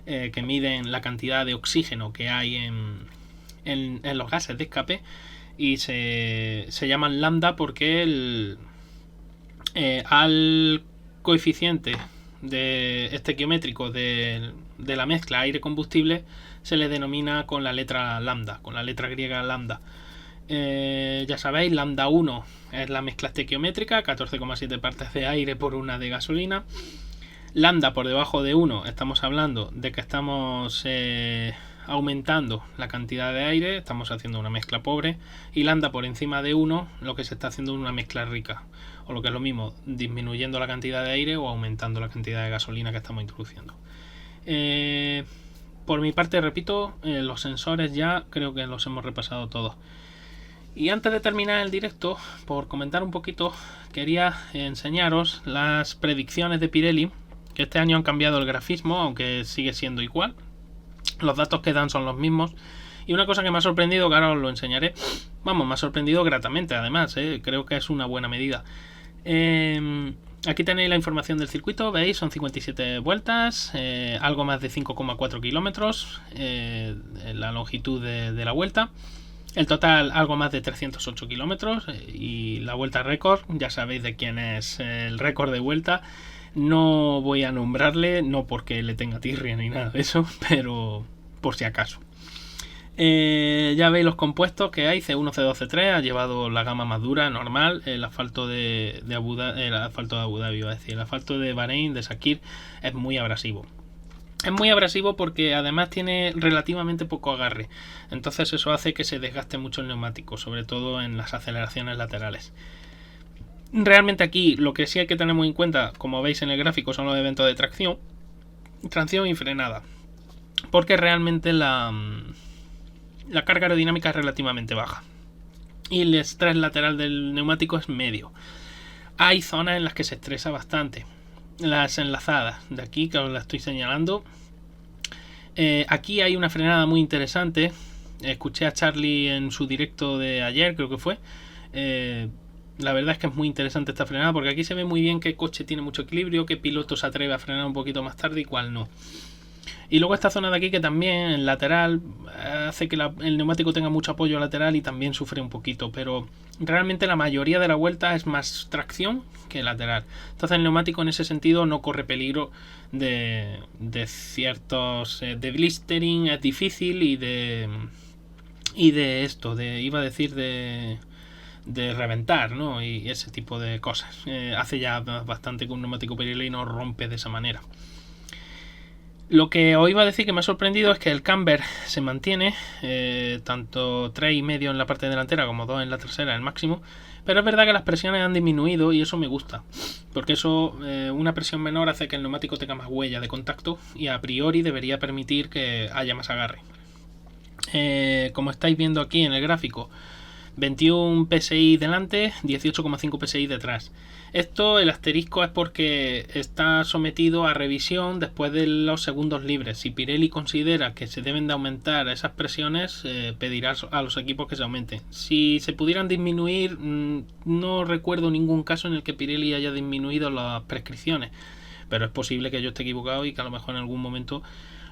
Speaker 1: que miden la cantidad de oxígeno que hay en los gases de escape, y se llaman lambda porque al coeficiente de estequiométrico de la mezcla aire-combustible se le denomina con la letra lambda, con la letra griega lambda. Ya sabéis, lambda 1 es la mezcla estequiométrica, 14,7 partes de aire por una de gasolina. Lambda por debajo de 1, estamos hablando de que estamos aumentando la cantidad de aire, estamos haciendo una mezcla pobre. Y lambda por encima de 1, lo que se está haciendo es una mezcla rica, o lo que es lo mismo, disminuyendo la cantidad de aire o aumentando la cantidad de gasolina que estamos introduciendo. Por mi parte, repito, los sensores ya creo que los hemos repasado todos. Y antes de terminar el directo, por comentar un poquito, quería enseñaros las predicciones de Pirelli, que este año han cambiado el grafismo, aunque sigue siendo igual. Los datos que dan son los mismos. Y una cosa que me ha sorprendido, que ahora os lo enseñaré, vamos, me ha sorprendido gratamente además, creo que es una buena medida. Aquí tenéis la información del circuito, veis, son 57 vueltas, algo más de 5,4 kilómetros, la longitud de la vuelta. El total algo más de 308 kilómetros, y la vuelta récord, ya sabéis de quién es el récord de vuelta. No voy a nombrarle, no porque le tenga tirria ni nada de eso, pero por si acaso. Ya veis los compuestos que hay, C1, C2, C3, ha llevado la gama más dura, normal. El asfalto de Abu Dhabi, el asfalto de Bahrein, de Sakir, es muy abrasivo. Es muy abrasivo porque además tiene relativamente poco agarre, entonces eso hace que se desgaste mucho el neumático, sobre todo en las aceleraciones laterales. Realmente aquí lo que sí hay que tener muy en cuenta, como veis en el gráfico, son los eventos de tracción y frenada, porque realmente la carga aerodinámica es relativamente baja y el estrés lateral del neumático es medio. Hay zonas en las que se estresa bastante. Las enlazadas de aquí, que os las estoy señalando, aquí hay una frenada muy interesante. Escuché a Charlie en su directo de ayer, creo que fue. La verdad es que es muy interesante esta frenada, porque aquí se ve muy bien qué coche tiene mucho equilibrio, qué piloto se atreve a frenar un poquito más tarde y cuál no. Y luego esta zona de aquí, que también el lateral hace que el neumático tenga mucho apoyo lateral y también sufre un poquito, pero realmente la mayoría de la vuelta es más tracción que lateral. Entonces el neumático en ese sentido no corre peligro de ciertos de blistering, es difícil, y de esto, de reventar, ¿no? Y ese tipo de cosas. Hace ya bastante que un neumático Pirelli no rompe de esa manera. Lo que os iba a decir que me ha sorprendido es que el camber se mantiene, tanto 3,5 en la parte delantera como 2 en la trasera, el máximo, pero es verdad que las presiones han disminuido y eso me gusta, porque eso, una presión menor hace que el neumático tenga más huella de contacto y a priori debería permitir que haya más agarre. Como estáis viendo aquí en el gráfico, 21 PSI delante, 18,5 PSI detrás. Esto, el asterisco, es porque está sometido a revisión después de los segundos libres. Si Pirelli considera que se deben de aumentar esas presiones, pedirá a los equipos que se aumenten. Si se pudieran disminuir, no recuerdo ningún caso en el que Pirelli haya disminuido las prescripciones, pero es posible que yo esté equivocado y que a lo mejor en algún momento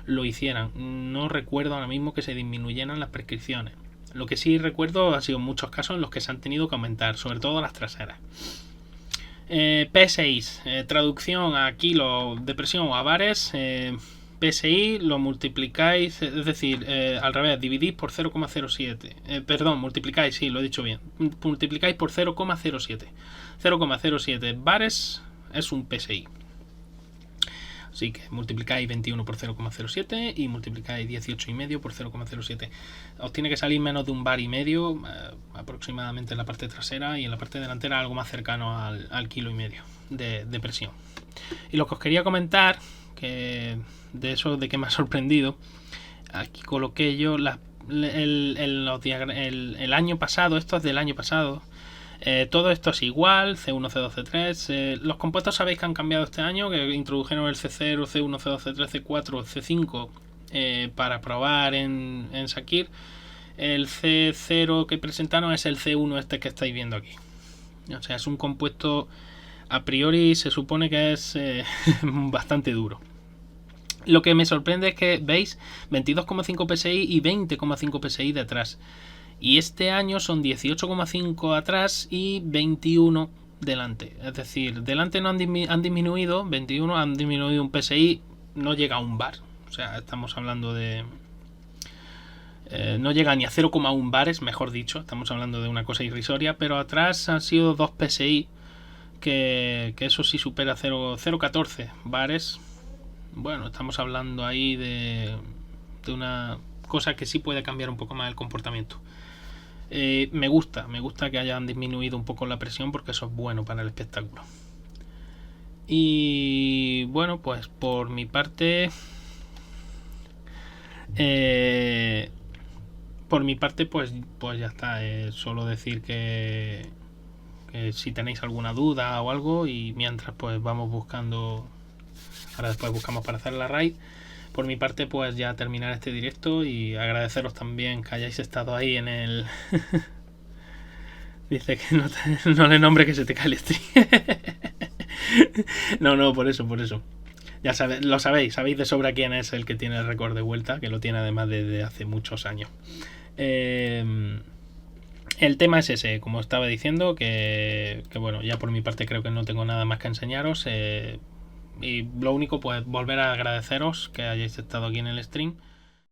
Speaker 1: lo hicieran. No recuerdo ahora mismo que se disminuyeran las prescripciones. Lo que sí recuerdo ha sido muchos casos en los que se han tenido que aumentar, sobre todo las traseras. P6, traducción a kilos de presión o a bares. PSI lo multiplicáis, es decir, al revés, dividís por 0,07. Perdón, multiplicáis, sí, lo he dicho bien. Multiplicáis por 0,07. 0,07 bares es un PSI. Así que multiplicáis 21 por 0,07 y multiplicáis 18,5 por 0,07. Os tiene que salir menos de un bar y medio, aproximadamente en la parte trasera, y en la parte delantera algo más cercano al kilo y medio de presión. Y lo que os quería comentar, que de eso de que me ha sorprendido, aquí coloqué yo el año pasado, esto es del año pasado. Todo esto es igual, C1, C2, C3. Los compuestos sabéis que han cambiado este año, que introdujeron el C0, C1, C2, C3, C4, C5 para probar en Sakir. El C0 que presentaron es el C1 este que estáis viendo aquí. O sea, es un compuesto, a priori se supone que es bastante duro. Lo que me sorprende es que veis 22,5 PSI y 20,5 PSI detrás. Y este año son 18,5 atrás y 21 delante. Es decir, delante no han disminuido, 21 han disminuido un PSI, no llega a un bar. O sea, estamos hablando de... no llega ni a 0,1 bares, mejor dicho. Estamos hablando de una cosa irrisoria, pero atrás han sido 2 PSI, que eso sí supera 0,14 bares. Bueno, estamos hablando ahí de una cosa que sí puede cambiar un poco más el comportamiento. Me gusta que hayan disminuido un poco la presión, porque eso es bueno para el espectáculo. Y bueno, pues por mi parte, pues ya está. Solo decir que si tenéis alguna duda o algo, y mientras pues vamos buscando. Ahora después buscamos para hacer la raid. Por mi parte, pues ya terminar este directo y agradeceros también que hayáis estado ahí en el... Dice que no le nombre, que se te cae el stream. No, por eso. Ya lo sabéis de sobra quién es el que tiene el récord de vuelta, que lo tiene además desde hace muchos años. El tema es ese, como estaba diciendo, que bueno, ya por mi parte creo que no tengo nada más que enseñaros. Y lo único, pues volver a agradeceros que hayáis estado aquí en el stream.